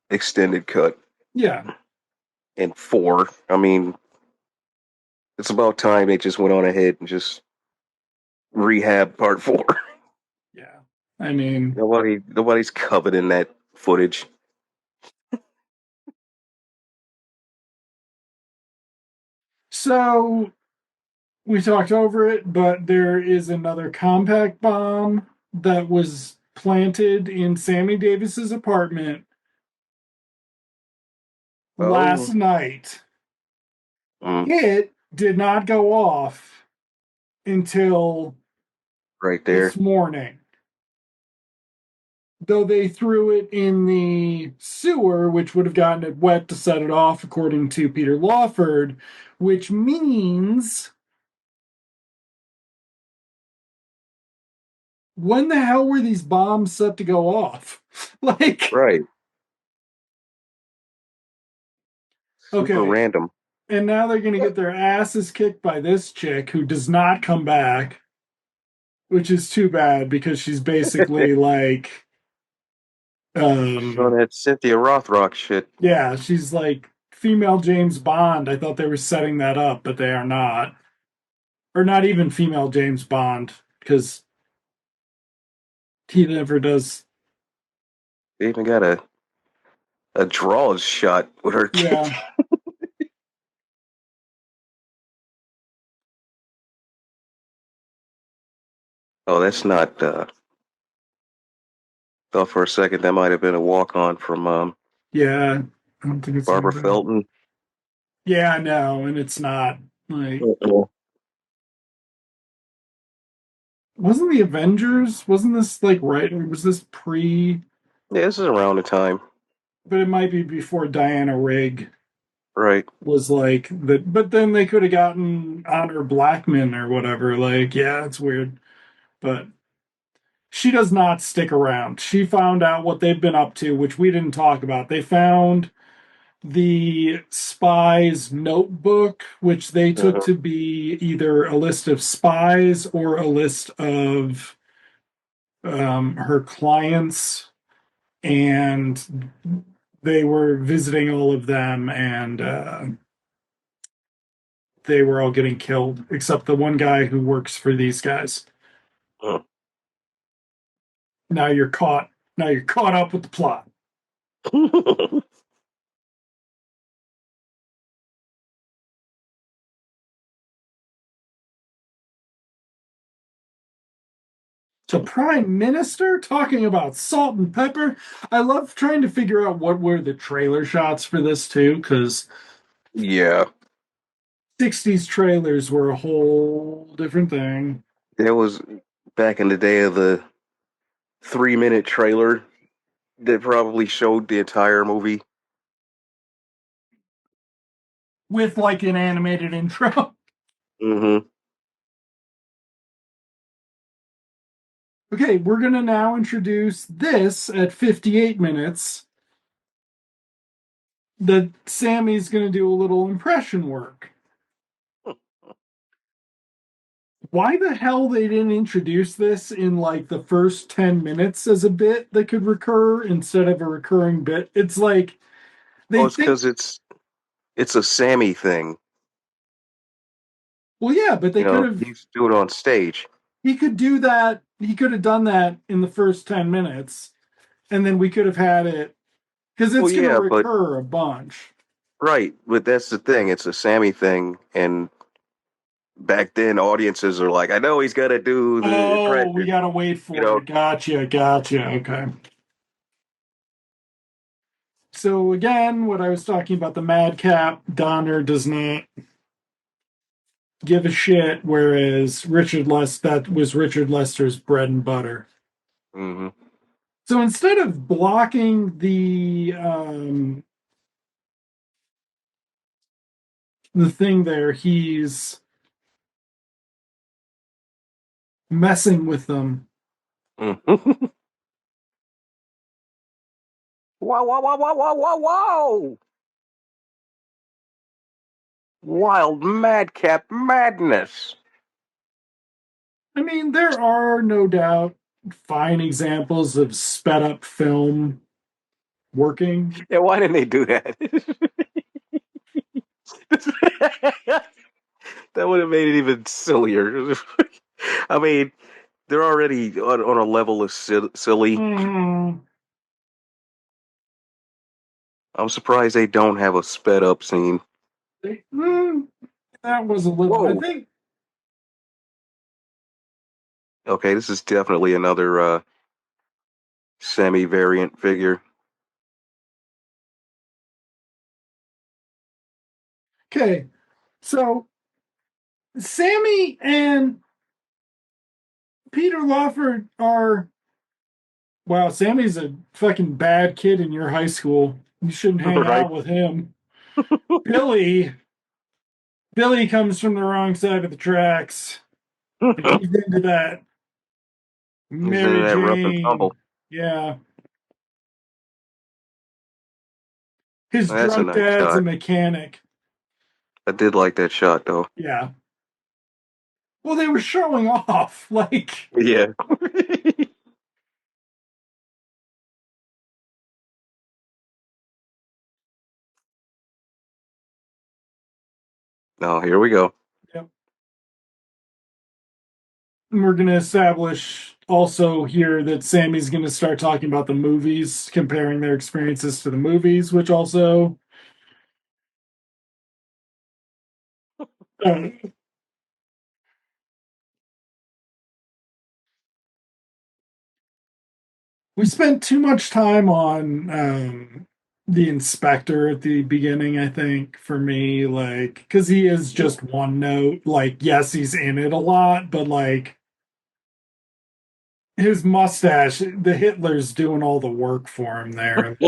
extended cut Yeah. and four. I mean, it's about time they just went on ahead and just rehab part four. Yeah. I mean, Nobody's coveting that footage. so we talked over it, but there is another compact bomb that was planted in Sammy Davis's apartment last Oh, night. mm, It did not go off until right this there. morning, though they threw it in the sewer, which would have gotten it wet to set it off, according to Peter Lawford, which means, when the hell were these bombs set to go off? Like, Right. Super okay, random. and now they're going to get their asses kicked by this chick who does not come back, which is too bad because she's basically like, Showing um, that Cynthia Rothrock shit. yeah, she's like female James Bond. I thought they were setting that up, but they are not. Or not even female James Bond, because he never does. They even got a draws shot with her kick. Yeah. Oh, that's not. Thought for a second that might have been a walk on from Yeah. I don't think it's Barbara anybody. Felton. Yeah, no, and it's not. Like, Uh-oh. wasn't the Avengers? Wasn't this like right? Or was this pre? Yeah, this is around the time, But it might be before Diana Rigg right? was like the. But then they could have gotten Honor Blackman or whatever. Like, yeah, it's weird. But she does not stick around. She found out what they've been up to, which we didn't talk about. They found the spy's notebook, which they took Uh, to be either a list of spies or a list of her clients, and they were visiting all of them, and they were all getting killed except the one guy who works for these guys. uh. Now you're caught. Now you're caught up with the plot. The prime minister talking about salt and pepper. I love trying to figure out what were the trailer shots for this too, because Yeah, 60s trailers were a whole different thing. there was back in the day of the 3-minute trailer. They probably showed the entire movie. with like an animated intro. Mm-hmm. Okay, we're going to now introduce this at 58 minutes that Sammy's going to do a little impression work. Why the hell they didn't introduce this in like the first 10 minutes as a bit that could recur instead of a recurring bit? It's like Oh, they it's think, because it's a Sammy thing. well, yeah, but they could He have, used to do it on stage. he could do that. He could have done that in the first 10 minutes, and then we could have had it because Well, it's going to yeah, but recur a bunch. right, but that's the thing. It's a Sammy thing, and back then audiences are like, I know he's gonna do the Oh, we impression. got to wait You for know, it. Gotcha. Okay. So again, what I was talking about, the madcap Donner does not give a shit, whereas that was Richard Lester's bread and butter. hmm So instead of blocking the thing there, he's messing with them. wow, wow! Wild madcap madness. I mean, there are no doubt fine examples of sped up film working. Yeah, why didn't they do that? That would have made it even sillier. I mean, they're already on a level of silly. Mm, I'm surprised they don't have a sped up scene. mm, that was a little. I Whoa. think. Okay, this is definitely another semi variant figure. Okay, so Sammy and Peter Lawford are. Wow, Sammy's a fucking bad kid in your high school. You shouldn't hang Right? out with him. Billy, Billy comes from the wrong side of the tracks. He's into that He's into Mary that rough and tumble. Jane. Yeah, his That's a drunk nice dad's a shot. mechanic. I did like that shot though. Yeah. Well, they were showing off. Like, Yeah. No, here we go. yep. We're going to establish also here that Sammy's going to start talking about the movies, comparing their experiences to the movies, which also uh, we spent too much time on the inspector at the beginning, I think, for me, like, because he is just one note. Like, yes, he's in it a lot, but like his mustache, the Hitler's doing all the work for him there.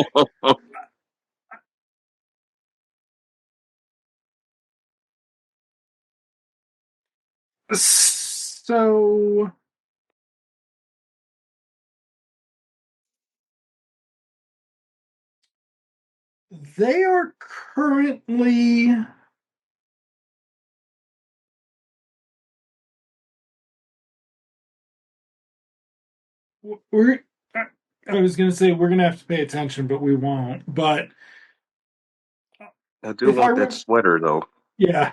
So they are currently. We're. I was going to say we're going to have to pay attention, but we won't. But I do if I want that re- sweater though. yeah,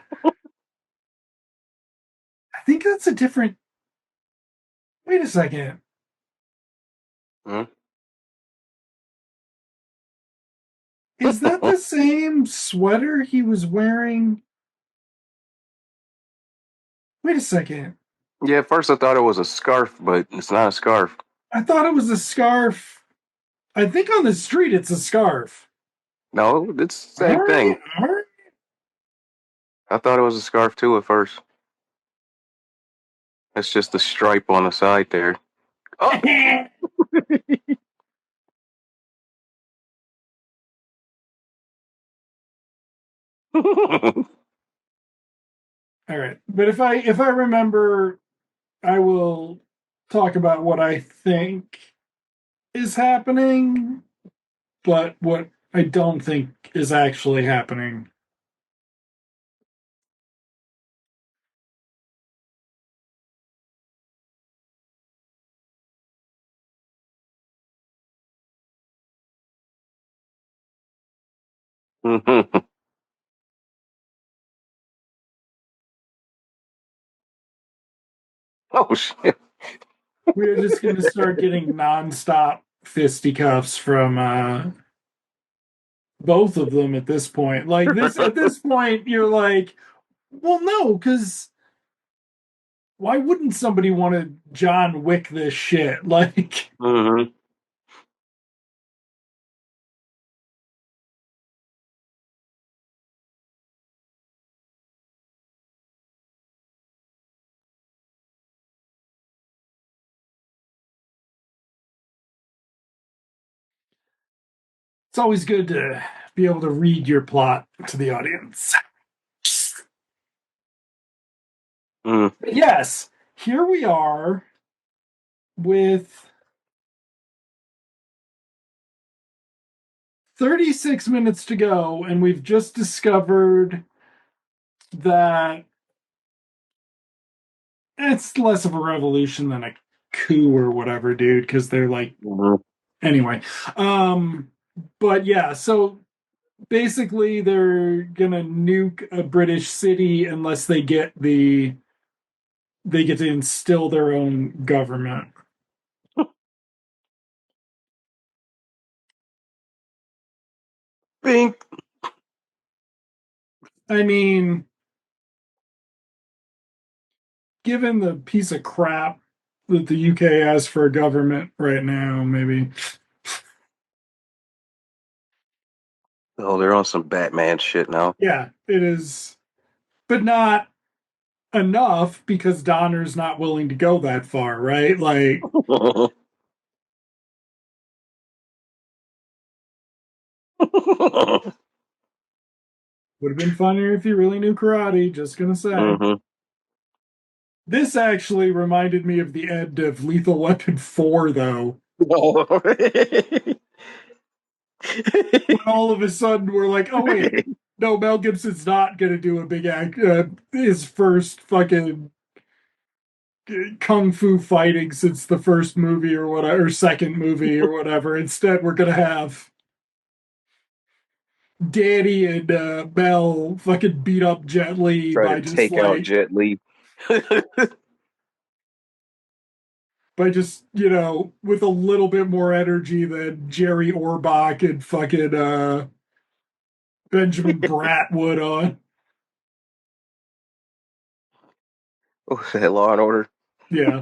I think that's a different. Wait a second. Hmm? Is that the same sweater he was wearing? Wait a second. Yeah, at first I thought it was a scarf, but it's not a scarf. I thought it was a scarf. I think on the street it's a scarf. No, it's the All same right, thing. all right. I thought it was a scarf too at first. It's just the stripe on the side there. Oh, All right. But if I remember, I will talk about what I think is happening, but what I don't think is actually happening. Oh shit. We're just gonna start getting nonstop fisticuffs from both of them at this point. Like this at this point, you're like, well, no, because why wouldn't somebody want to John Wick this shit? Like, Hmm. it's always good to be able to read your plot to the audience. Mm. But yes, here we are with 36 minutes to go, and we've just discovered that it's less of a revolution than a coup or whatever, dude, because they're like, Mhm. anyway. Um, but yeah, so basically they're gonna nuke a British city unless they get to instill their own government. Bink. I mean, given the piece of crap that the UK has for a government right now, maybe. Oh, they're on some Batman shit now. Yeah, it is, but not enough because Donner's not willing to go that far, right? Like, would have been funnier if he really knew karate, just gonna say. Hmm. This actually reminded me of the end of Lethal Weapon 4, though. When all of a sudden we're like, oh, wait, no, Mel Gibson's not going to do a big act, his first fucking kung fu fighting since the first movie or whatever, or second movie or whatever. Instead, we're going to have Danny and Mel fucking beat up Jet Li Try to take out Jet Li. by just with a little bit more energy than Jerry Orbach and fucking Benjamin Bratt would on. Oh, that Law and Order. Yeah.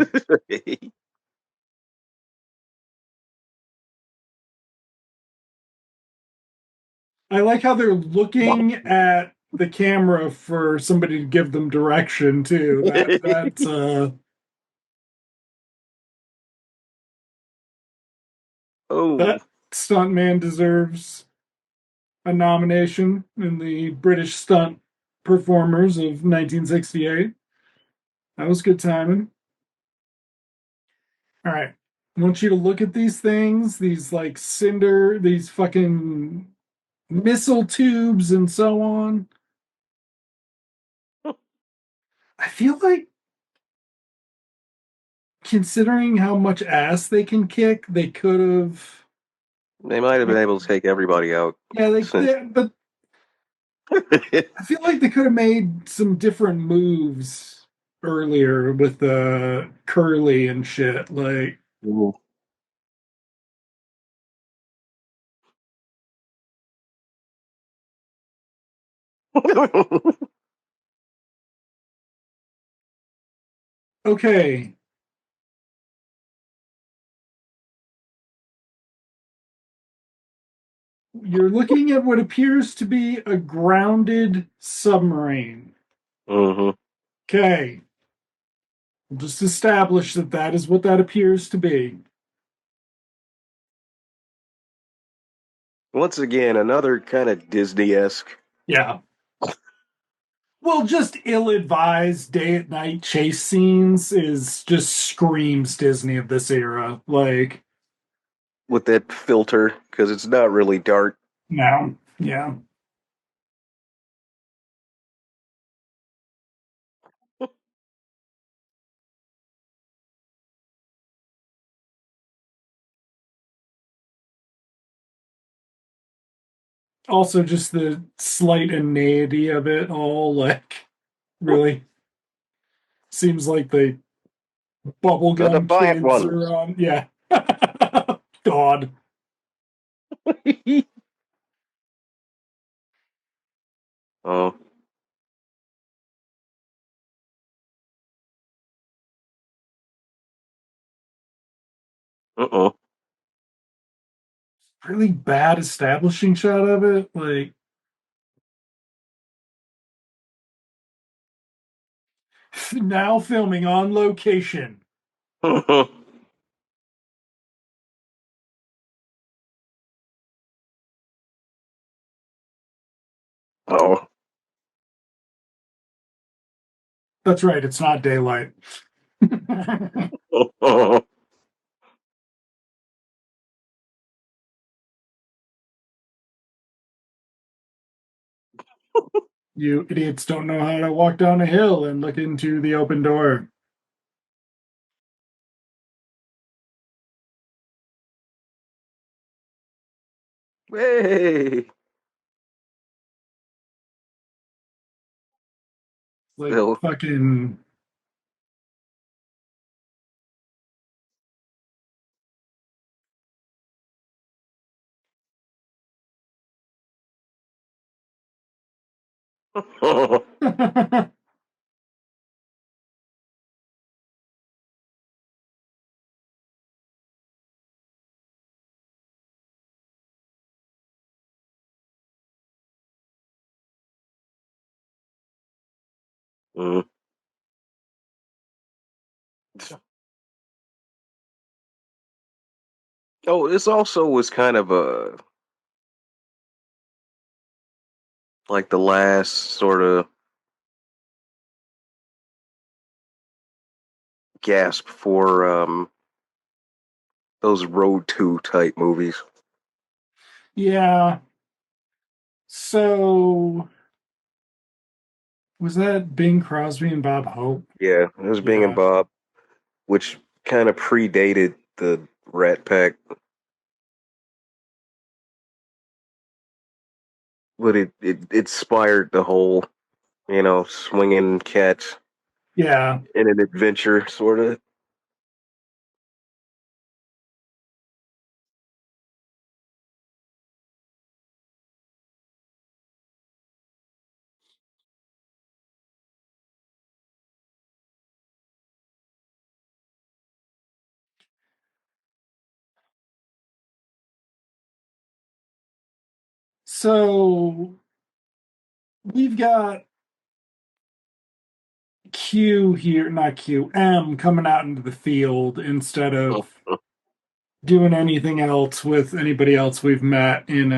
I like how they're looking at the camera for somebody to give them direction too. Oh. That stuntman deserves a nomination in the British stunt performers of 1968. That was good timing. All right. I want you to look at these things, these like these fucking missile tubes and so on. I feel like considering how much ass they can kick, they could have. They might have been able to take everybody out. Yeah, but I feel like they could have made some different moves earlier with the curly and shit. Like, Ooh. okay, you're looking at what appears to be a grounded submarine. Hmm. Okay, we'll just establish that that is what that appears to be. Once again, another kind of Disney-esque. Yeah. Well, just ill-advised day at night chase scenes is just screams Disney of this era. Like, with that filter because it's not really dark. no, yeah. Also, just the slight inanity of it all, like, really seems like the The bubblegum Defiant kids ones. are on. Yeah. God. Oh, uh-uh. Really bad establishing shot of it. Like, now filming on location. Oh. That's right, it's not daylight. You idiots don't know how to walk down a hill and look into the open door. Hey. Like Still. fucking Mm. Oh, this also was kind of a like the last sort of gasp for those Road to type movies. yeah. So was that Bing Crosby and Bob Hope? Yeah, it was Bing and Yeah. Bob, which kind of predated the Rat Pack, but it inspired the whole, swinging cats Yeah. in an adventure sort of. So we've got Q here, not Q, M coming out into the field instead of doing anything else with anybody else we've met in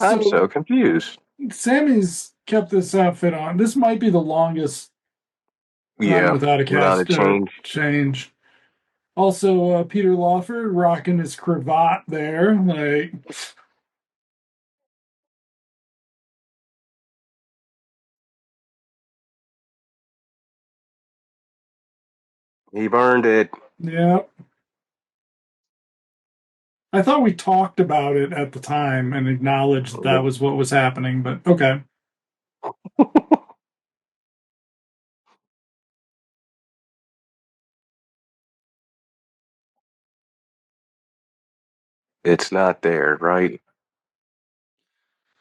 I'm so so confused. Sammy's kept this outfit on. This might be the longest time Yeah, without a without a cast change. change. Also, Peter Lawford rocking his cravat there. Like, He burned it. yeah. I thought we talked about it at the time and acknowledged that that was what was happening, but okay. It's not there, right?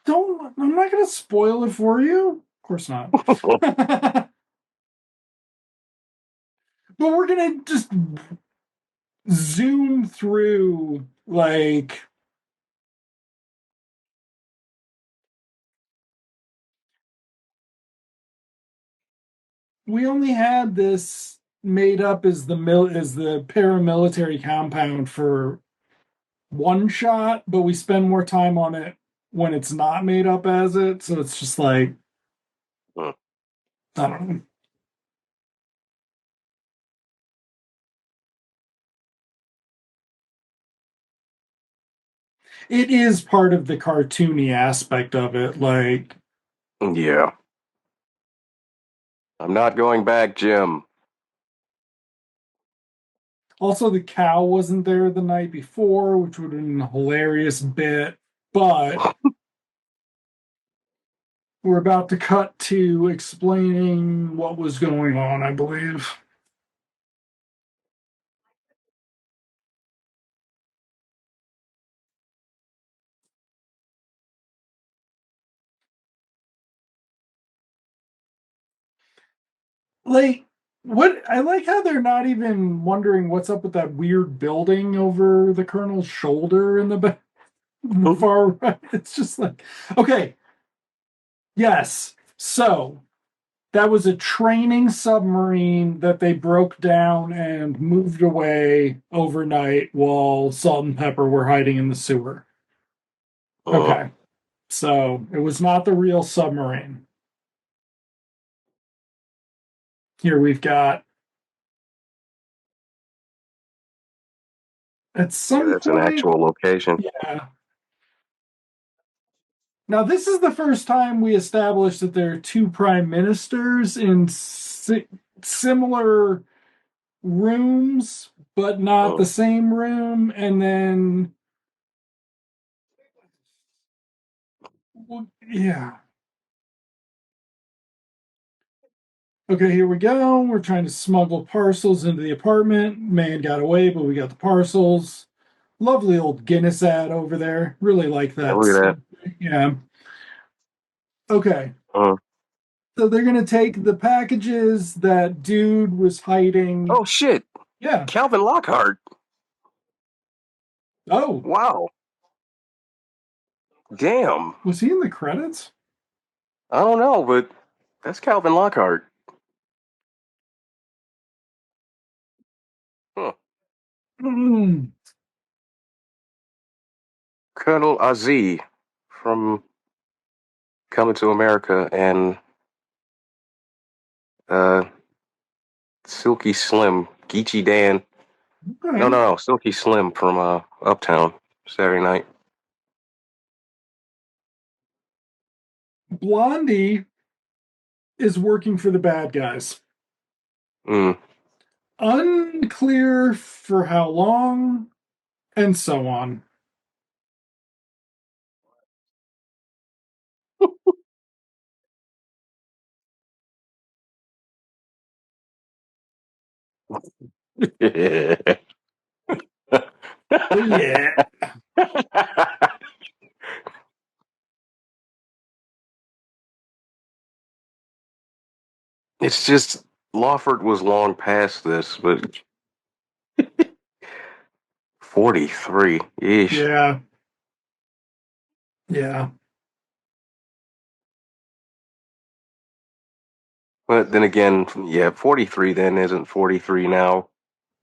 I'm not going to spoil it for you. Of course not. But we're going to just zoom through, like, we only had this made up as the paramilitary compound for one shot, but we spend more time on it when it's not made up as it. So it's just like Hmm. I don't know. It is part of the cartoony aspect of it. Like Yeah. I'm not going back, Jim. also the cow wasn't there the night before, which would have been a hilarious bit. But we're about to cut to explaining what was going on, I believe. Like what I like how they're not even wondering what's up with that weird building over the colonel's shoulder in the back, in the Mhm. far right. It's just like, okay, yes. So that was a training submarine that they broke down and moved away overnight while Salt and Pepper were hiding in the sewer. Uh, Okay. So it was not the real submarine. Here we've got at yeah, some that's an point, actual location. yeah. Now, this is the first time we established that there are two prime ministers in similar rooms, but not Uh, the same room. And then, well, yeah. Okay, here we go. We're trying to smuggle parcels into the apartment. Man got away, but we got the parcels. Lovely old Guinness ad over there. Really like yeah, that. look at that. Yeah. Okay. Uh, So they're going to take the packages that dude was hiding. oh shit, Yeah. Calvin Lockhart. Oh, Wow, damn. was he in the credits? I don't know, but that's Calvin Lockhart. Huh. Mm. Colonel Aziz from Coming to America and uh, Silky Slim, Geechee Dan. No, Okay. no, no, Silky Slim from Uptown Saturday Night. Blondie is working for the bad guys. Mm. Unclear for how long, and so on. Oh, yeah. It's just Lawford was long past this, but 43. Yeesh. Yeah. Yeah. But then again, yeah, 43 then isn't 43 now.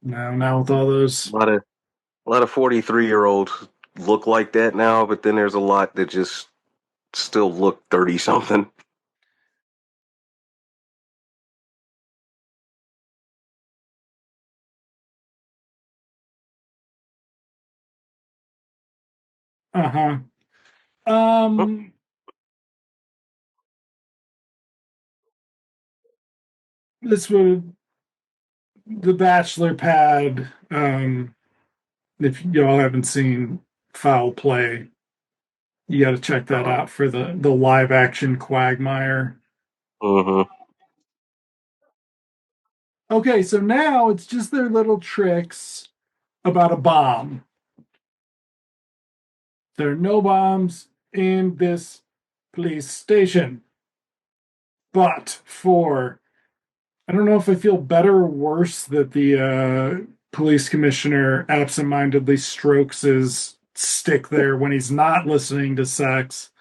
No, now with all A those. lot of 43-year-olds look like that now, but then there's a lot that just still look 30 something. Uh-huh. Um, this would the Bachelor pad. If y'all haven't seen Foul Play, you got to check that Uh, out for the live action Quagmire. mm-hmm. Okay, so now it's just their little tricks about a bomb. There are no bombs in this police station. But for, I don't know if I feel better or worse that the police commissioner absentmindedly strokes his stick there when he's not listening to sex.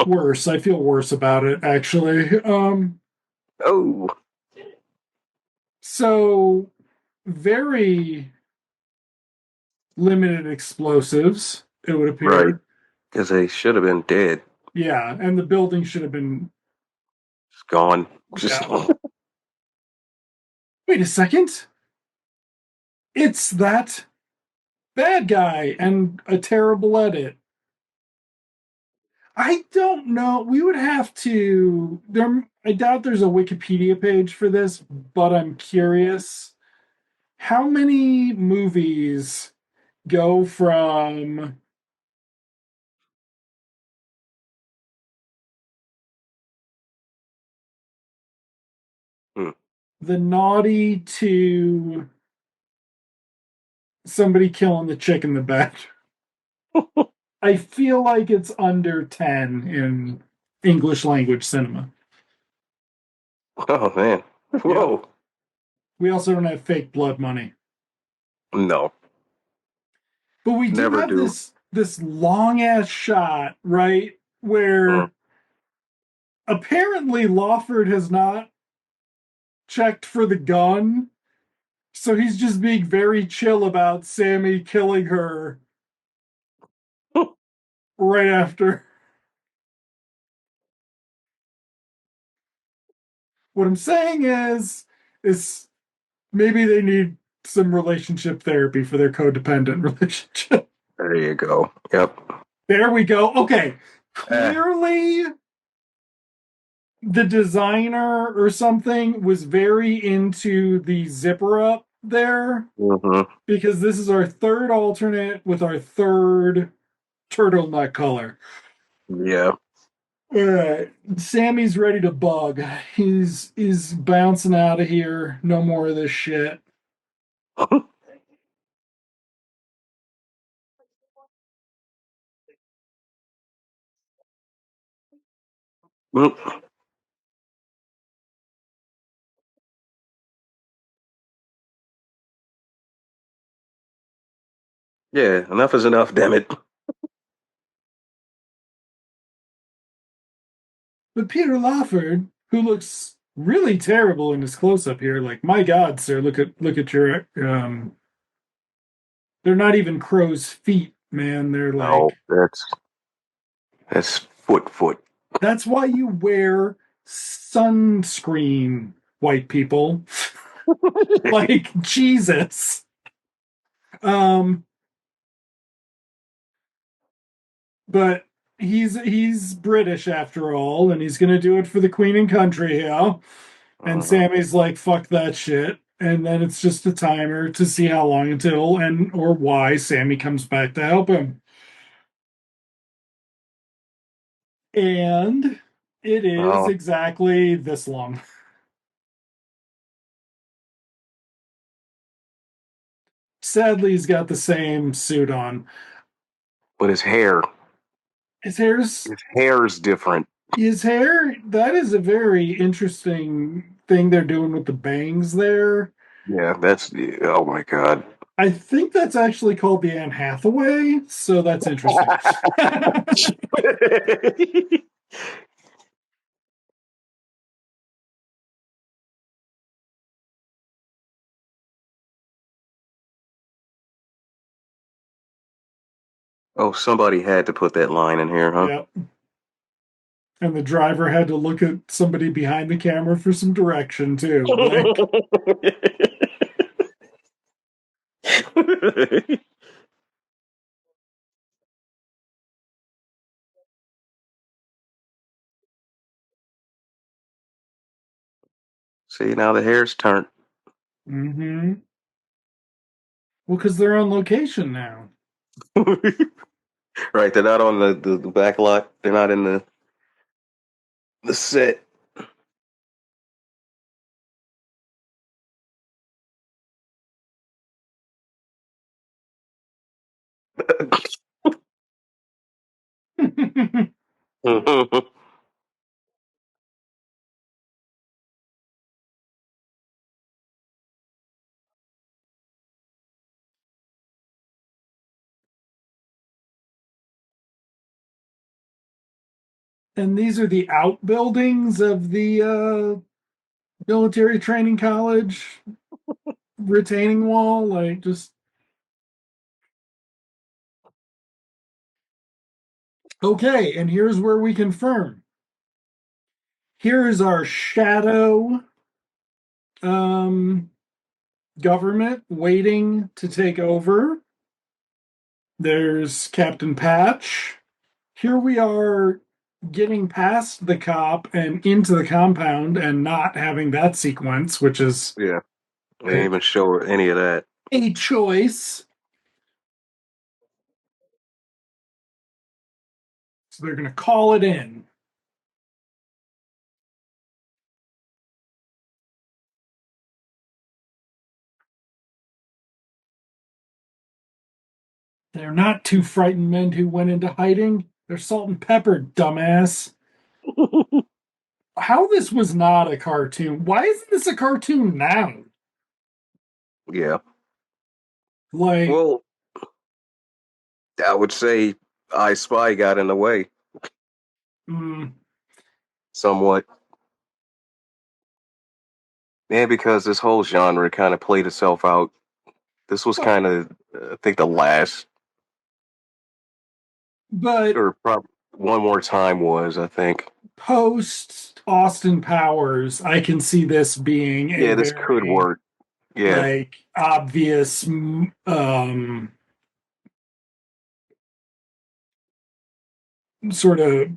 Worse. I feel worse about it, actually. Oh, So, very limited explosives, it would right. appear. Because they should have been dead. Yeah, and the building should have been. Just gone. Just Yeah. Wait a second. It's that bad guy and a terrible edit. I don't know. We would have to. I doubt there's a Wikipedia page for this, but I'm curious. How many movies go from hmm. the naughty to somebody killing the chick in the bed? I feel like it's under 10 in English language cinema. Oh man. Yep. Whoa. We also don't have fake blood money. No. But we do Never have do. this long ass shot, right? Mm. Where apparently Lawford has not checked for the gun. So he's just being very chill about Sammy killing her right after. What I'm saying is maybe they need some relationship therapy for their codependent relationship. There you go. Yep. There we go. Okay. Eh. Clearly the designer or something was very into the zipper up there Mm-hmm. because this is our third alternate with our third turtleneck color. Yeah. All right, Sammy's ready to bug. He's bouncing out of here. No more of this shit. Mm. Yeah. Enough is enough. Damn it. But Peter Lawford, who looks really terrible in his close up here, like my God, sir, look at your they're not even crow's feet, man. They're No. like That's foot. that's why you wear sunscreen, white people. Like Jesus. Um, but he's British after all, and he's gonna do it for the Queen and country here. And Mhm. Sammy's like, fuck that shit. And then it's just a timer to see how long until and or why Sammy comes back to help him. And it is Oh, exactly this long. Sadly, he's got the same suit on. but His hair's his hair's different. his hair, that is a very interesting thing they're doing with the bangs there. Yeah, that's. Oh my god. I think that's actually called the Anne Hathaway, so that's interesting. Oh, somebody had to put that line in here, huh? Yeah. And the driver had to look at somebody behind the camera for some direction too. Like, See, now the hair's turned. mm-hmm. Well, because they're on location now. Right, they're not on the back lot. They're not in the set. And these are the outbuildings of the military training college, retaining wall, like just okay. And here's where we confirm. Here is our shadow um, government waiting to take over. There's Captain Patch. Here we are getting past the cop and into the compound and not having that sequence, which is Yeah, they didn't a, even show any of that. a choice. So they're going to call it in. They're not two frightened men who went into hiding. They're salt and pepper, dumbass. How this was not a cartoon. Why isn't this a cartoon now? Yeah. Like, Well, I would say I Spy got in the way mm, somewhat. And because this whole genre kind of played itself out. This was but, kind of, I think, the last, but or probably one more time was, I think. post Austin Powers, I can see this being a Yeah, this could very work. Yeah. like obvious sort of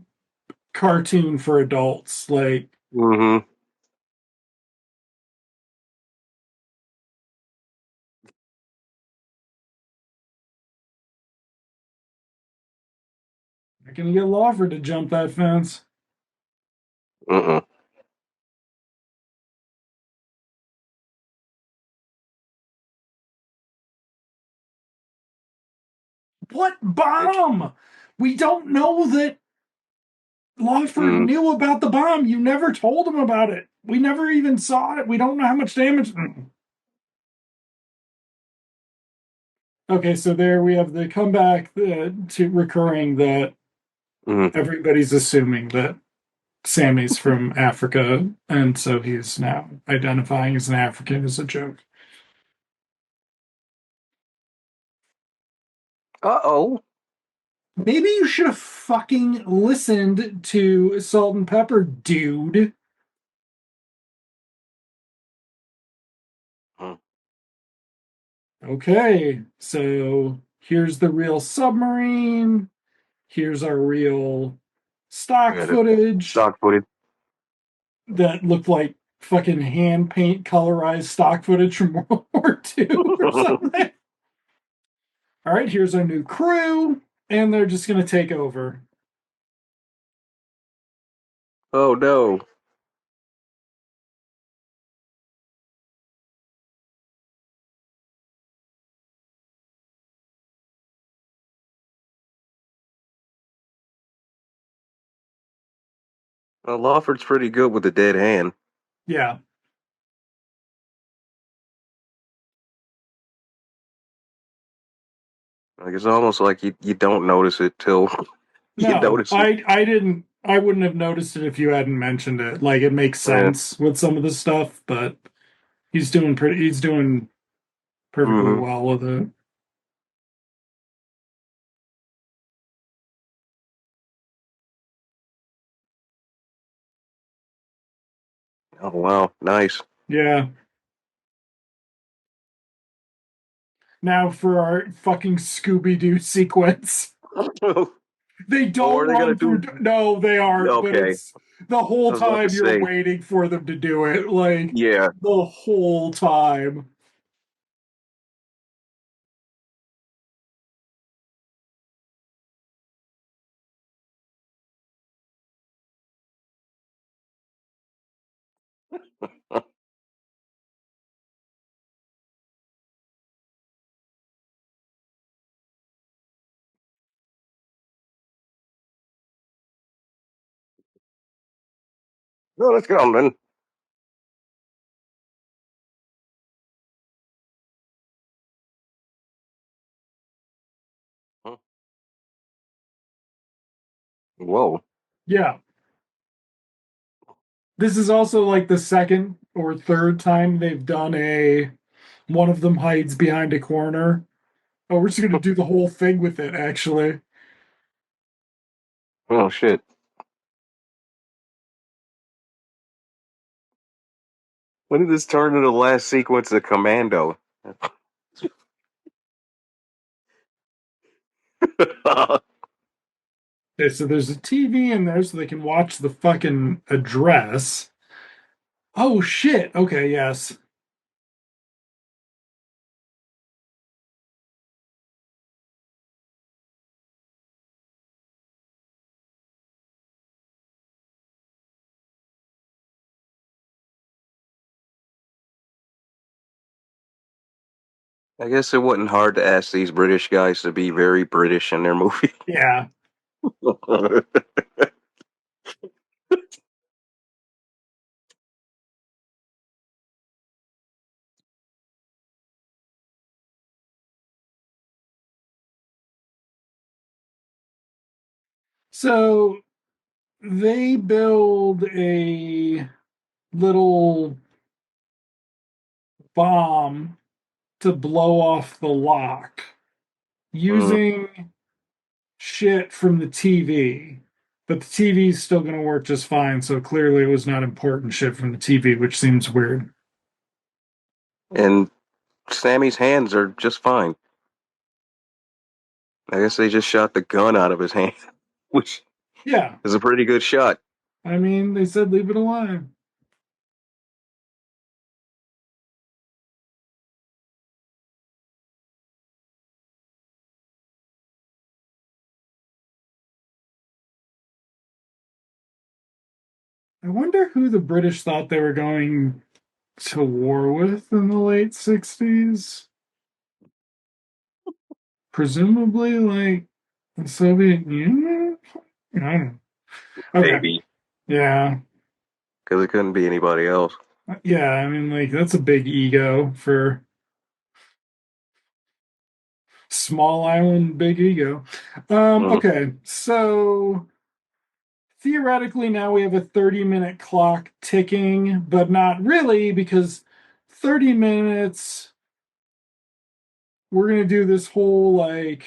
cartoon for adults. Like, Mm-hmm. you're gonna get Lawford to jump that fence. Mm-mm. What bomb? We don't know that Lawford Mm. knew about the bomb. You never told him about it. We never even saw it. We don't know how much damage. Okay, so there we have the comeback to recurring that Mm. everybody's assuming that Sammy's from Africa, and so he's now identifying as an African as a joke. Uh-oh. Maybe you should have fucking listened to Salt and Pepper, dude. Mm. Okay, so here's the real submarine. Here's our real We stock got it. footage Stock footage. that looked like fucking hand paint colorized stock footage from World War II or something. All right, here's our new crew, and they're just going to take over. Oh, no. Well, Lawford's pretty good with the dead hand. Yeah. Like, it's almost like you don't notice it till you No, notice it. I didn't. I wouldn't have noticed it if you hadn't mentioned it. Like it makes Yeah. sense with some of the stuff, but he's doing pretty. He's doing perfectly Mm-hmm. well with it. Oh, wow. Nice. Yeah. Now for our fucking Scooby Doo sequence. They Oh, don't are they gonna run do? through. No, they aren't. But Okay. it's the whole I was about to time you're say, waiting for them to do it. Like yeah. the whole time. No, let's go then. Whoa. Yeah. This is also like the second or third time they've done a one of them hides behind a corner. Oh, we're just gonna do the whole thing with it, actually. Oh shit! When did this turn into the last sequence of Commando? Okay, so there's a TV in there so they can watch the fucking address. Oh shit. Okay, yes. I guess it wasn't hard to ask these British guys to be very British in their movie. Yeah. So they build a little bomb to blow off the lock Mm. using shit from the TV. But the TV is still going to work just fine. So clearly it was not important shit from the TV, which seems weird. And Sammy's hands are just fine. I guess they just shot the gun out of his hand, which Yeah. is a pretty good shot. I mean, they said leave it alive. I wonder who the British thought they were going to war with in the late 60s. Presumably, like the Soviet Union? I don't know. Okay. Maybe Yeah. because it couldn't be anybody else. Yeah. I mean, like, that's a big ego for small island, big ego. Mm. Okay. So theoretically, now we have a 30-minute clock ticking, but not really because 30 minutes, we're going to do this whole like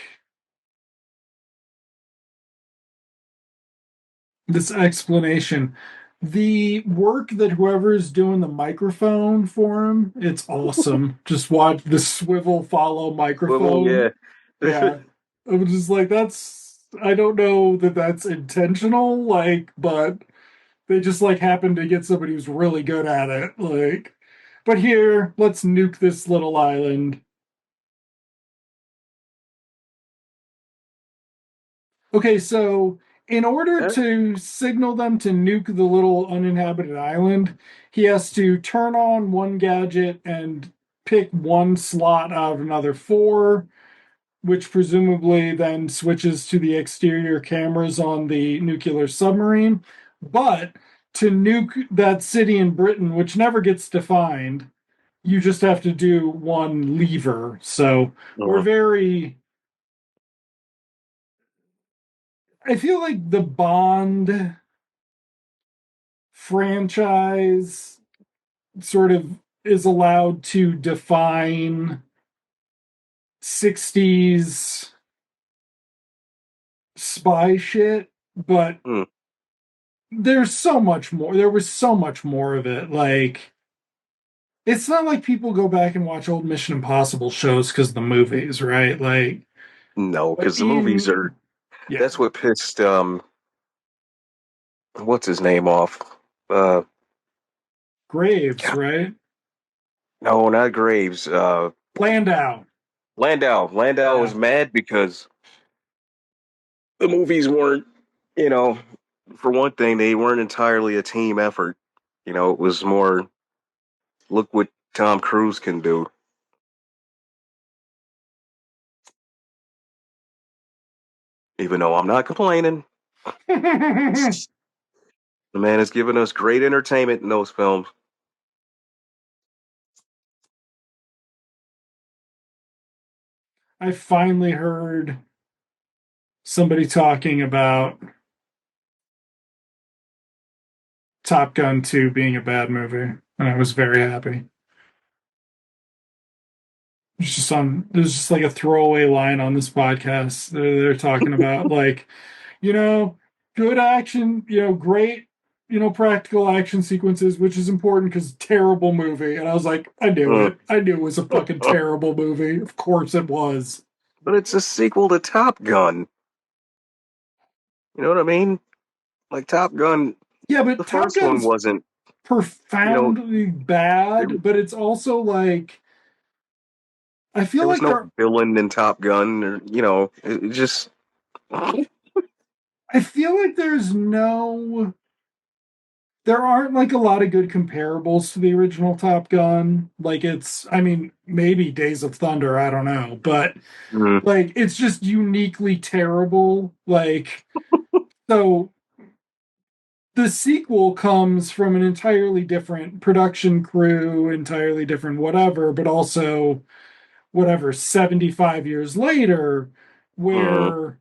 this explanation. The work that whoever's doing the microphone for him, it's awesome. Just watch the swivel follow Well, microphone. yeah. Yeah. I'm just like, I don't know that that's intentional, like, but they just like happened to get somebody who's really good at it. Like, but here, let's nuke this little island. Okay, so in order to signal them to nuke the little uninhabited island, he has to turn on one gadget and pick one slot out of another four, which presumably then switches to the exterior cameras on the nuclear submarine. But to nuke that city in Britain, which never gets defined, you just have to do one lever. So we're Mm. very I feel like the Bond franchise sort of is allowed to define 60s spy shit, but Mm. there's so much more. There was so much more of it. Like, it's not like people go back and watch old Mission Impossible shows because of the movies, right? Like, No, but because the movies are. yeah, That's what pissed what's his name off. Uh, Graves, right? no, not Graves. Landau. Landau. Landau was Yeah. mad because the movies weren't. You know, for one thing, they weren't entirely a team effort. It was more. Look what Tom Cruise can do. Even though I'm not complaining, the man has given us great entertainment in those films. I finally heard somebody talking about Top Gun 2 being a bad movie, and I was very happy. There's just like a throwaway line on this podcast. They're talking about like, you know, good action, great, practical action sequences, which is important because terrible movie. And I was like, I knew Mm. it. I knew it was a fucking terrible movie. Of course it was. But it's a sequel to Top Gun. You know what I mean? Like Top Gun, Yeah, the but Top first one Gun's wasn't. You know, profoundly there, bad, but it's also like I feel there was like no villain in Top Gun, or it just. I feel like there aren't like a lot of good comparables to the original Top Gun. Like I mean, maybe Days of Thunder, I don't know, but Mm, like it's just uniquely terrible. Like, so the sequel comes from an entirely different production crew, entirely different whatever, but also whatever, 75 years later, mm, where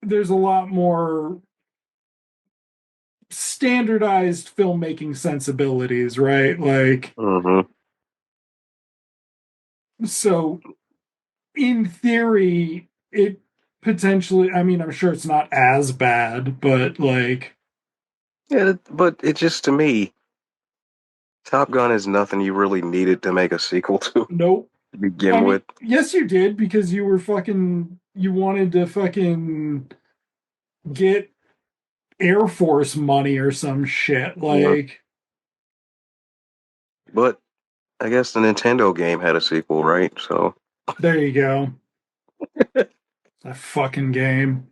there's a lot more standardized filmmaking sensibilities, right? Like, mm-hmm. so in theory, it potentially, I mean, I'm sure it's not as bad, but like, Yeah, but it just, to me, Top Gun is nothing you really needed to make a sequel to nope. I begin mean, with. yes, you did because you wanted to fucking get Air Force money or some shit. Mm. Like, But I guess the Nintendo game had a sequel, right? So there you go. That fucking game.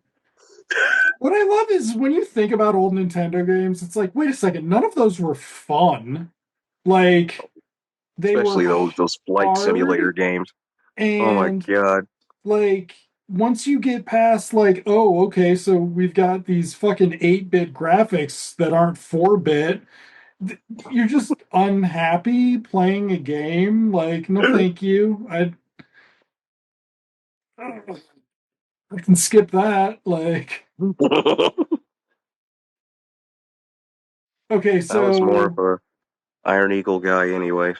What I love is when you think about old Nintendo games, it's like, wait a second, none of those were fun. Like, they were especially those flight hard, simulator games. Oh my and god. like once you get past like, oh, okay, so we've got these fucking 8-bit graphics that aren't 4-bit, you're just unhappy playing a game. Like, no, thank you. I can skip that. Like, okay, I was more of so a Iron Eagle guy anyway.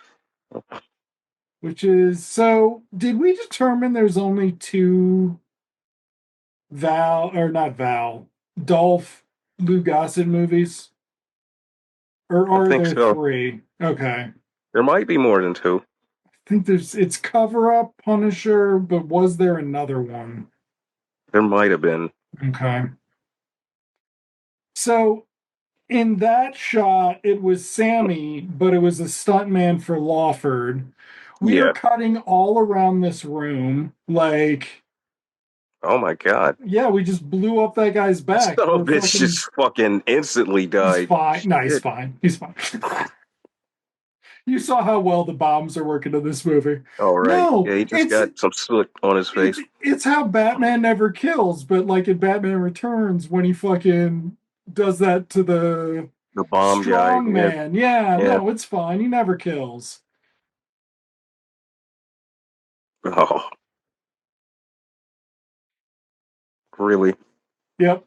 did we determine there's only two Val or not Val, Dolph Lou Gossett movies? Or I are think there so. three? Okay. There might be more than two. I think it's Cover Up, Punisher, but was there another one? There might have been. Okay. So in that shot, it was Sammy, but it was a stuntman for Lawford. We are Yeah. cutting all around this room. Like, Oh my god. yeah, we just blew up that guy's back. Son of a We're bitch fucking, just fucking instantly he's died. fine. No, he's Shit. fine. He's fine. You saw how well the bombs are working in this movie. All right. No, Yeah, he just got some soot on his face. it's how Batman never kills, but like in Batman Returns, when he fucking does that to the The bomb guy. strong Yeah. man. Yeah, Yeah. no, it's fine. He never kills. Oh, really? Yep.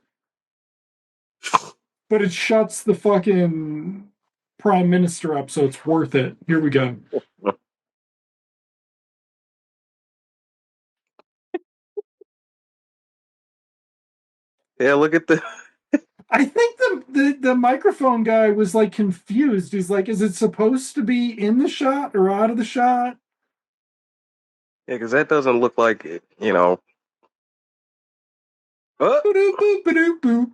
But it shuts the fucking prime minister up, so it's worth it. Here we go. Yeah, look at the. I think the microphone guy was like confused. He's like, is it supposed to be in the shot or out of the shot? Yeah, because that doesn't look like it. Oh, Boop, boop, boop, boop.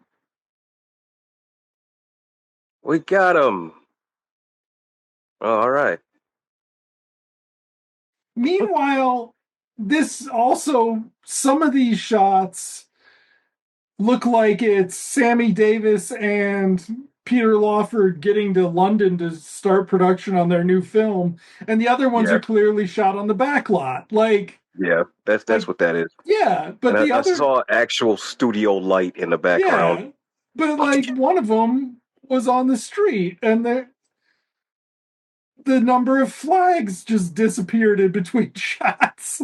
we got him. Oh, all right. Meanwhile, this also, some of these shots look like it's Sammy Davis and Peter Lawford getting to London to start production on their new film, and the other ones Yeah, are clearly shot on the back lot. yeah. That's Like, what that is. yeah, And but I saw actual studio light in the background. yeah, but like one of them was on the street, and the number of flags just disappeared in between shots.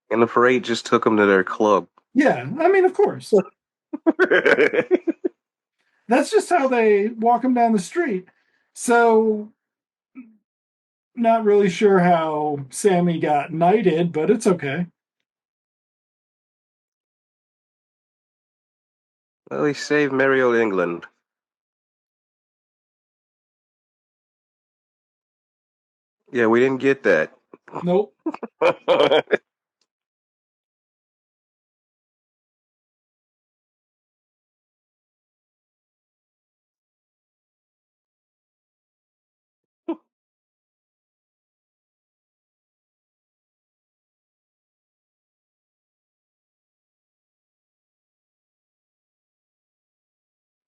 And the parade just took them to their club. Yeah, I mean, of course. That's just how they walk him down the street. So, not really sure how Sammy got knighted, but it's okay. Well, he saved merry old England. Yeah, we didn't get that. Nope.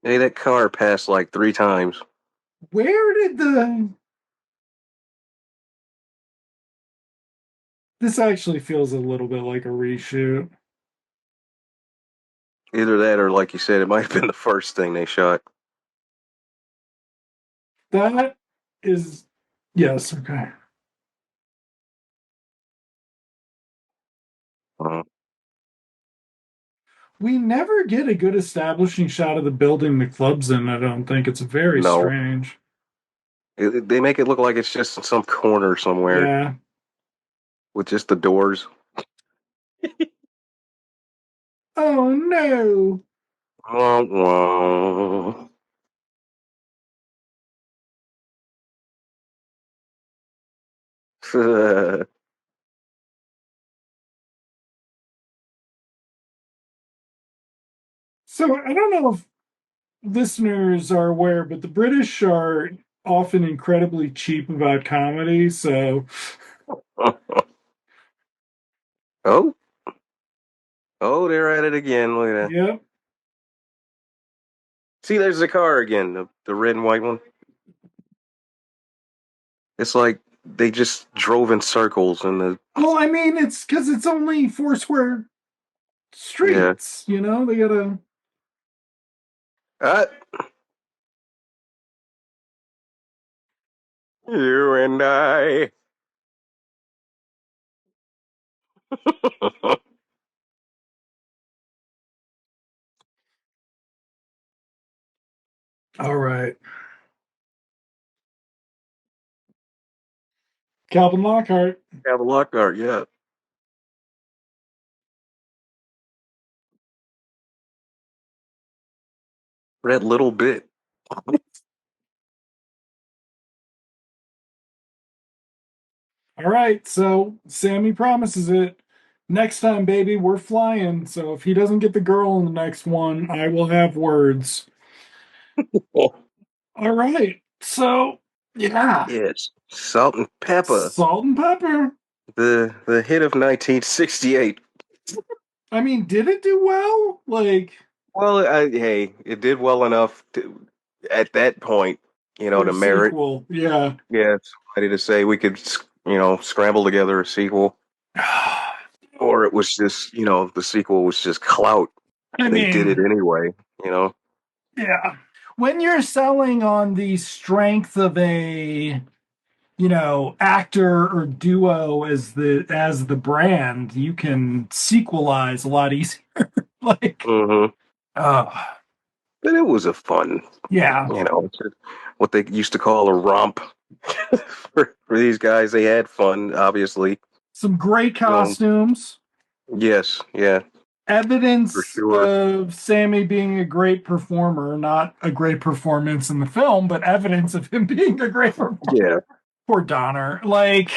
Hey, that car passed like 3 times. Where did the. This actually feels a little bit like a reshoot. Either that or, like you said, it might have been the first thing they shot. That is. Yes, okay. Uh, We never get a good establishing shot of the building the club's in, I don't think. It's very no, strange. they make it look like it's just in some corner somewhere Yeah. with just the doors. Oh no. Wah, wah. So I don't know if listeners are aware, but the British are often incredibly cheap about comedy. So, Oh, oh, they're at it again. Look at that. yep. See, there's the car again, the red and white one. It's like they just drove in circles and the Well, I mean, it's because it's only four square yeah. streets. They gotta. Ah, you and I. All right. Calvin Lockhart. Have a lock art, yeah. For that little bit. All right. So Sammy promises it. Next time, baby, we're flying. So if he doesn't get the girl in the next one, I will have words. All right. So, yeah. Yes. Salt and pepper. Salt and pepper. The hit of 1968. I mean, did it do well? Like, Well, hey, it did well enough at that point, for a to merit. sequel. Yeah. Yeah, somebody to say we could, scramble together a sequel, or it was just, the sequel was just clout. I They did it mean, anyway, you know. yeah. When you're selling on the strength of a, actor or duo as the brand, you can sequelize a lot easier. Like, Hmm. uh, But it was a fun, yeah. what they used to call a romp for these guys. They had fun, obviously. Some great Um, costumes. yes, yeah, for Evidence sure. of Sammy being a great performer, not a great performance in the film, but evidence of him being a great performer. Yeah. Poor Donner. Like,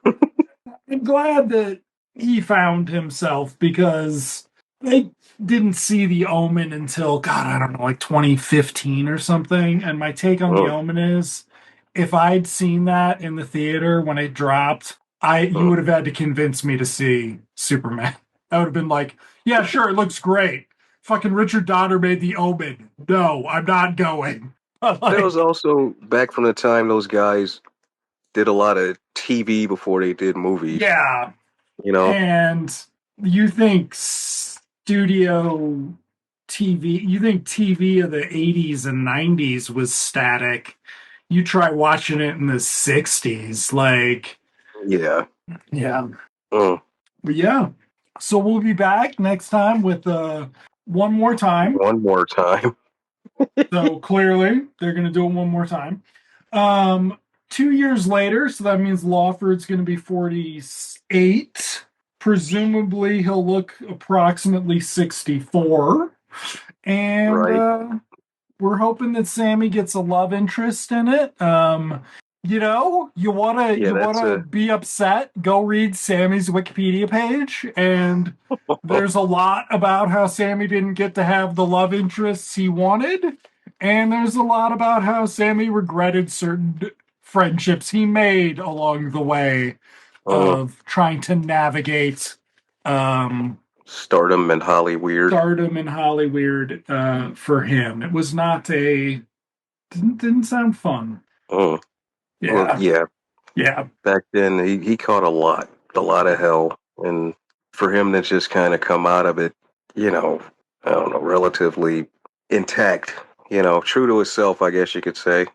I'm glad that he found himself because I didn't see The Omen until, God, I don't know, like 2015 or something. And my take on The Mm, Omen is if I'd seen that in the theater when it dropped, you mm. would have had to convince me to see Superman. I would have been like, yeah, sure, it looks great. Fucking Richard Donner made The Omen. No, I'm not going. But That was like, also back from the time those guys did a lot of TV before they did movies. yeah, You know, and you think studio TV, you think TV of the 80s and 90s was static. You try watching it in the 60s, like, yeah. yeah. Mm. But yeah. So we'll be back next time with one more time. One more time. So clearly, they're going to do it one more time. Um, 2 years later, so that means Lawford's going to be 48. Presumably, he'll look approximately 64. And Right. we're hoping that Sammy gets a love interest in it. You wanna Yeah, you that's wanna a be upset? Go read Sammy's Wikipedia page, and there's a lot about how Sammy didn't get to have the love interests he wanted, and there's a lot about how Sammy regretted certain friendships he made along the way uh, of trying to navigate um Stardom and Holly Weird. stardom and Hollywood for him. It was not a didn't sound fun. Uh, well, Yeah, yeah, yeah. back then he caught a lot of hell, and for him to just kind of come out of it, you know, I don't know, relatively intact, true to himself, I guess you could say,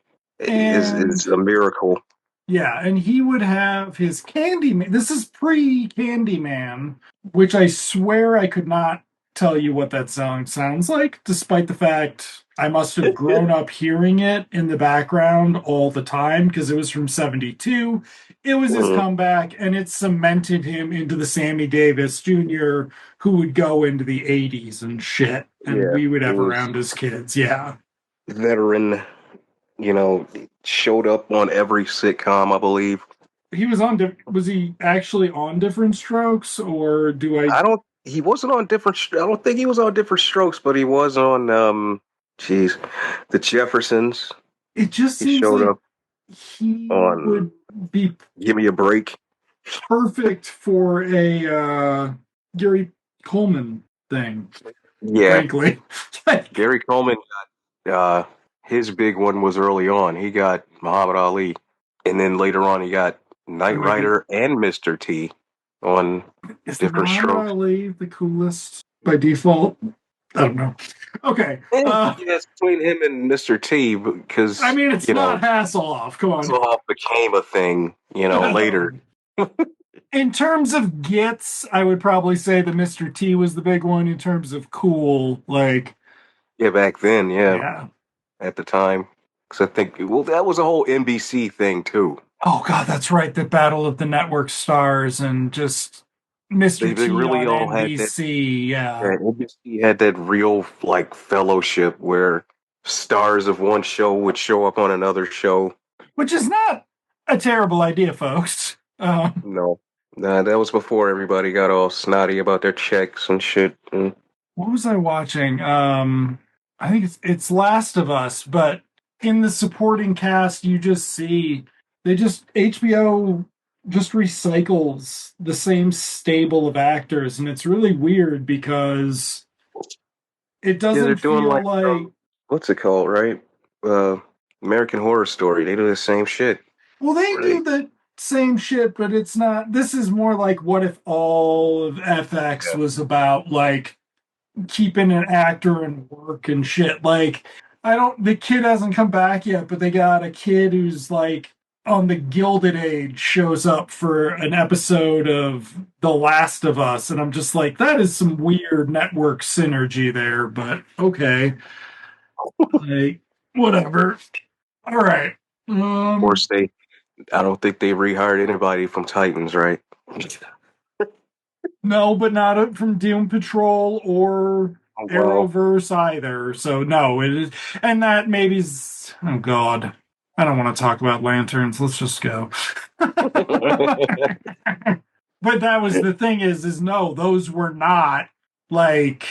And is a miracle. yeah, and he would have his Candyman. This is pre Candyman, which I swear I could not tell you what that song sounds like, despite the fact I must have grown up hearing it in the background all the time because it was from 72. It was his Mhm. comeback, and it cemented him into the Sammy Davis Jr., who would go into the 80s and shit, and Yeah, we would he have was around as kids. Yeah. veteran, you know, showed up on every sitcom, I believe. He was on, was he actually on Different Strokes, or do I, He wasn't on I don't think he was on Different Strokes, but he was on, geez, the Jeffersons. it just He seems showed like up he on would be Give Me a Break. perfect for a Gary Coleman thing, Yeah, frankly. Like, Gary Coleman, uh, his big one was early on. He got Muhammad Ali, and then later on he got Knight wait, Rider and Mr. T on is Different Muhammad Strokes. Ali the coolest by default? I don't know. Okay. Yeah, it's between him and Mr. T I because, mean, it's not Hasselhoff. Come on. Hasselhoff became a thing, later. In terms of gets, I would probably say that Mr. T was the big one. In terms of cool, like, Yeah, back then, yeah, yeah. at the time. Because I think, well, that was a whole NBC thing too. Oh God, that's right. The Battle of the Network Stars and just Mr. They T really on all had that. NBC. Yeah. Yeah, NBC had that real like fellowship where stars of one show would show up on another show. Which is not a terrible idea, folks. No, nah, that was before everybody got all snotty about their checks and shit. And What was I watching? I think it's Last of Us, but in the supporting cast, you just see they just HBO just recycles the same stable of actors, and it's really weird because it yeah, they're doesn't doing feel like like, what's it called, right? Uh, American Horror Story. They do the same shit. well, they Where they, do the same shit, but it's not. This is more like what if all of FX yeah. was about like keeping an actor in work and shit. Like, I don't, the kid hasn't come back yet, but they got a kid who's like on the Gilded Age shows up for an episode of The Last of Us. And I'm just like, that is some weird network synergy there, but okay. Like, whatever. All right. Of course, I don't think they rehired anybody from Titans, right? No, but not from Doom Patrol or Oh, wow. Arrowverse either. So no, it is, and that maybe's. Oh God, I don't want to talk about lanterns. Let's just go. But that was the thing is no, those were not like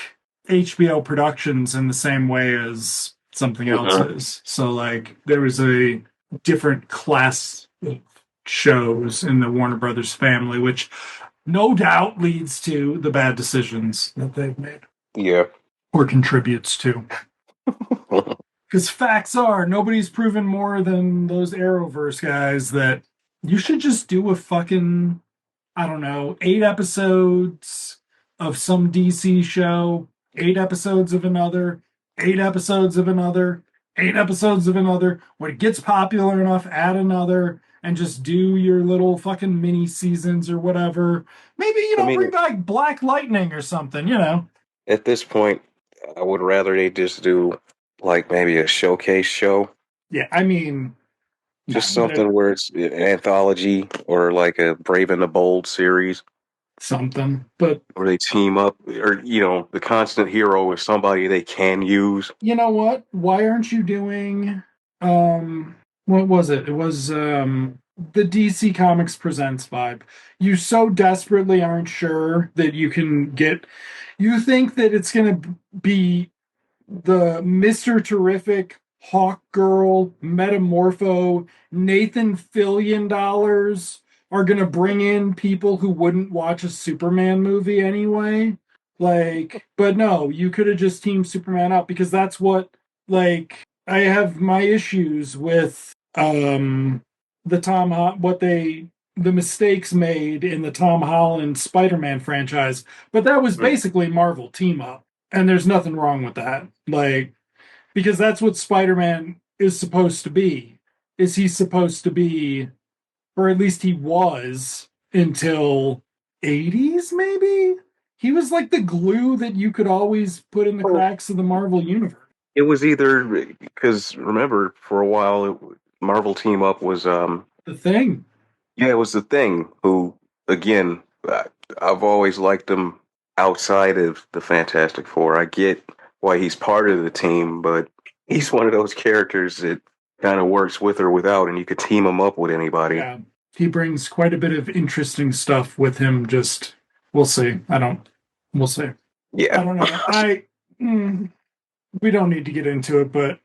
HBO productions in the same way as something else Mhm. is. So like there was a different class of shows in the Warner Brothers family, which no doubt leads to the bad decisions that they've made Yeah. or contributes to. Because facts are, nobody's proven more than those Arrowverse guys that you should just do a fucking, I don't know, 8 episodes of some DC show, 8 episodes of another, 8 episodes of another, 8 episodes of another. When it gets popular enough, add another and just do your little fucking mini seasons or whatever. Maybe, I bring mean, back Black Lightning or something, you know. at this point, I would rather they just do like maybe a showcase show. Yeah, I mean, Just no, something where it's an anthology or like a Brave and the Bold series something. But where they team up, or the constant hero is somebody they can use. you know what? Why aren't you doing um what was it? It was the DC Comics Presents vibe. You so desperately aren't sure that you think that it's going to be the Mr. Terrific, Hawk Girl, Metamorpho, Nathan Fillion dollars are going to bring in people who wouldn't watch a Superman movie anyway. Like, but no, you could have just teamed Superman up because that's what, like, I have my issues with the the mistakes made in the Tom Holland Spider-Man franchise, but that was Mm. basically Marvel team up, and there's nothing wrong with that. Like, because that's what Spider-Man is supposed to be. Is he supposed to be, or at least he was until 80s maybe? He was like the glue that you could always put in the Well, cracks of the Marvel universe. it was either because remember for a while Marvel Team Up was The Thing. yeah, it was the Thing who again I've always liked him outside of the Fantastic Four. I get why he's part of the team, but he's one of those characters that kind of works with or without, and you could team him up with anybody. Yeah. He brings quite a bit of interesting stuff with him. Just we'll see. We'll see. I Yeah. don't know. Mm, we don't need to get into it, but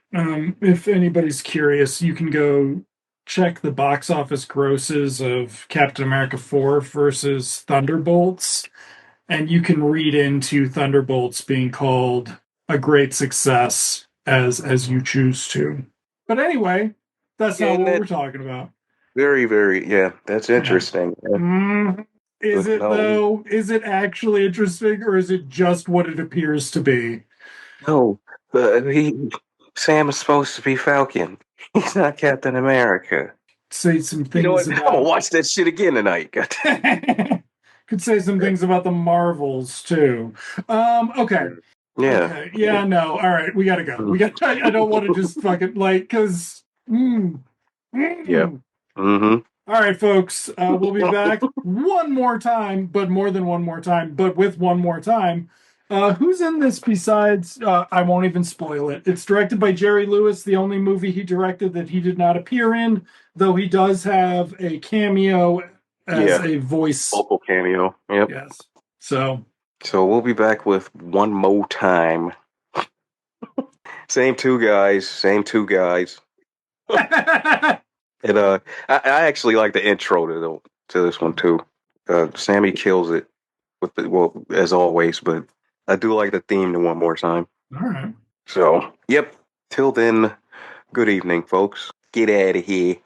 if anybody's curious, you can go check the box office grosses of Captain America 4 versus Thunderbolts, and you can read into Thunderbolts being called a great success as you choose to. But anyway, that's not And what that we're talking about. very, very, yeah, that's Yeah. interesting. Yeah. Is But it no, though? Is it actually interesting, or is it just what it appears to be? no, Sam is supposed to be Falcon. He's not Captain America. Say some You know things what? I'm gonna about watch that shit again tonight. could say some things about the Marvels too. Okay. Yeah. Okay. Yeah, no. All right, we gotta go. We got I don't want to just fucking like because Yeah. mm. Mm-hmm. All right, folks. We'll be back one more time, but more than one more time, but with one more time. Who's in this besides? I won't even spoil it. It's directed by Jerry Lewis, the only movie he directed that he did not appear in, though he does have a cameo as Yeah. a voice. Vocal cameo. Yep. Yes. So, So we'll be back with one more time. Same two guys. Same two guys. And I actually like the intro to this one too. Sammy kills it with as always, but I do like the theme to one more time. all right. So, yep. Till then, good evening, folks. Get out of here.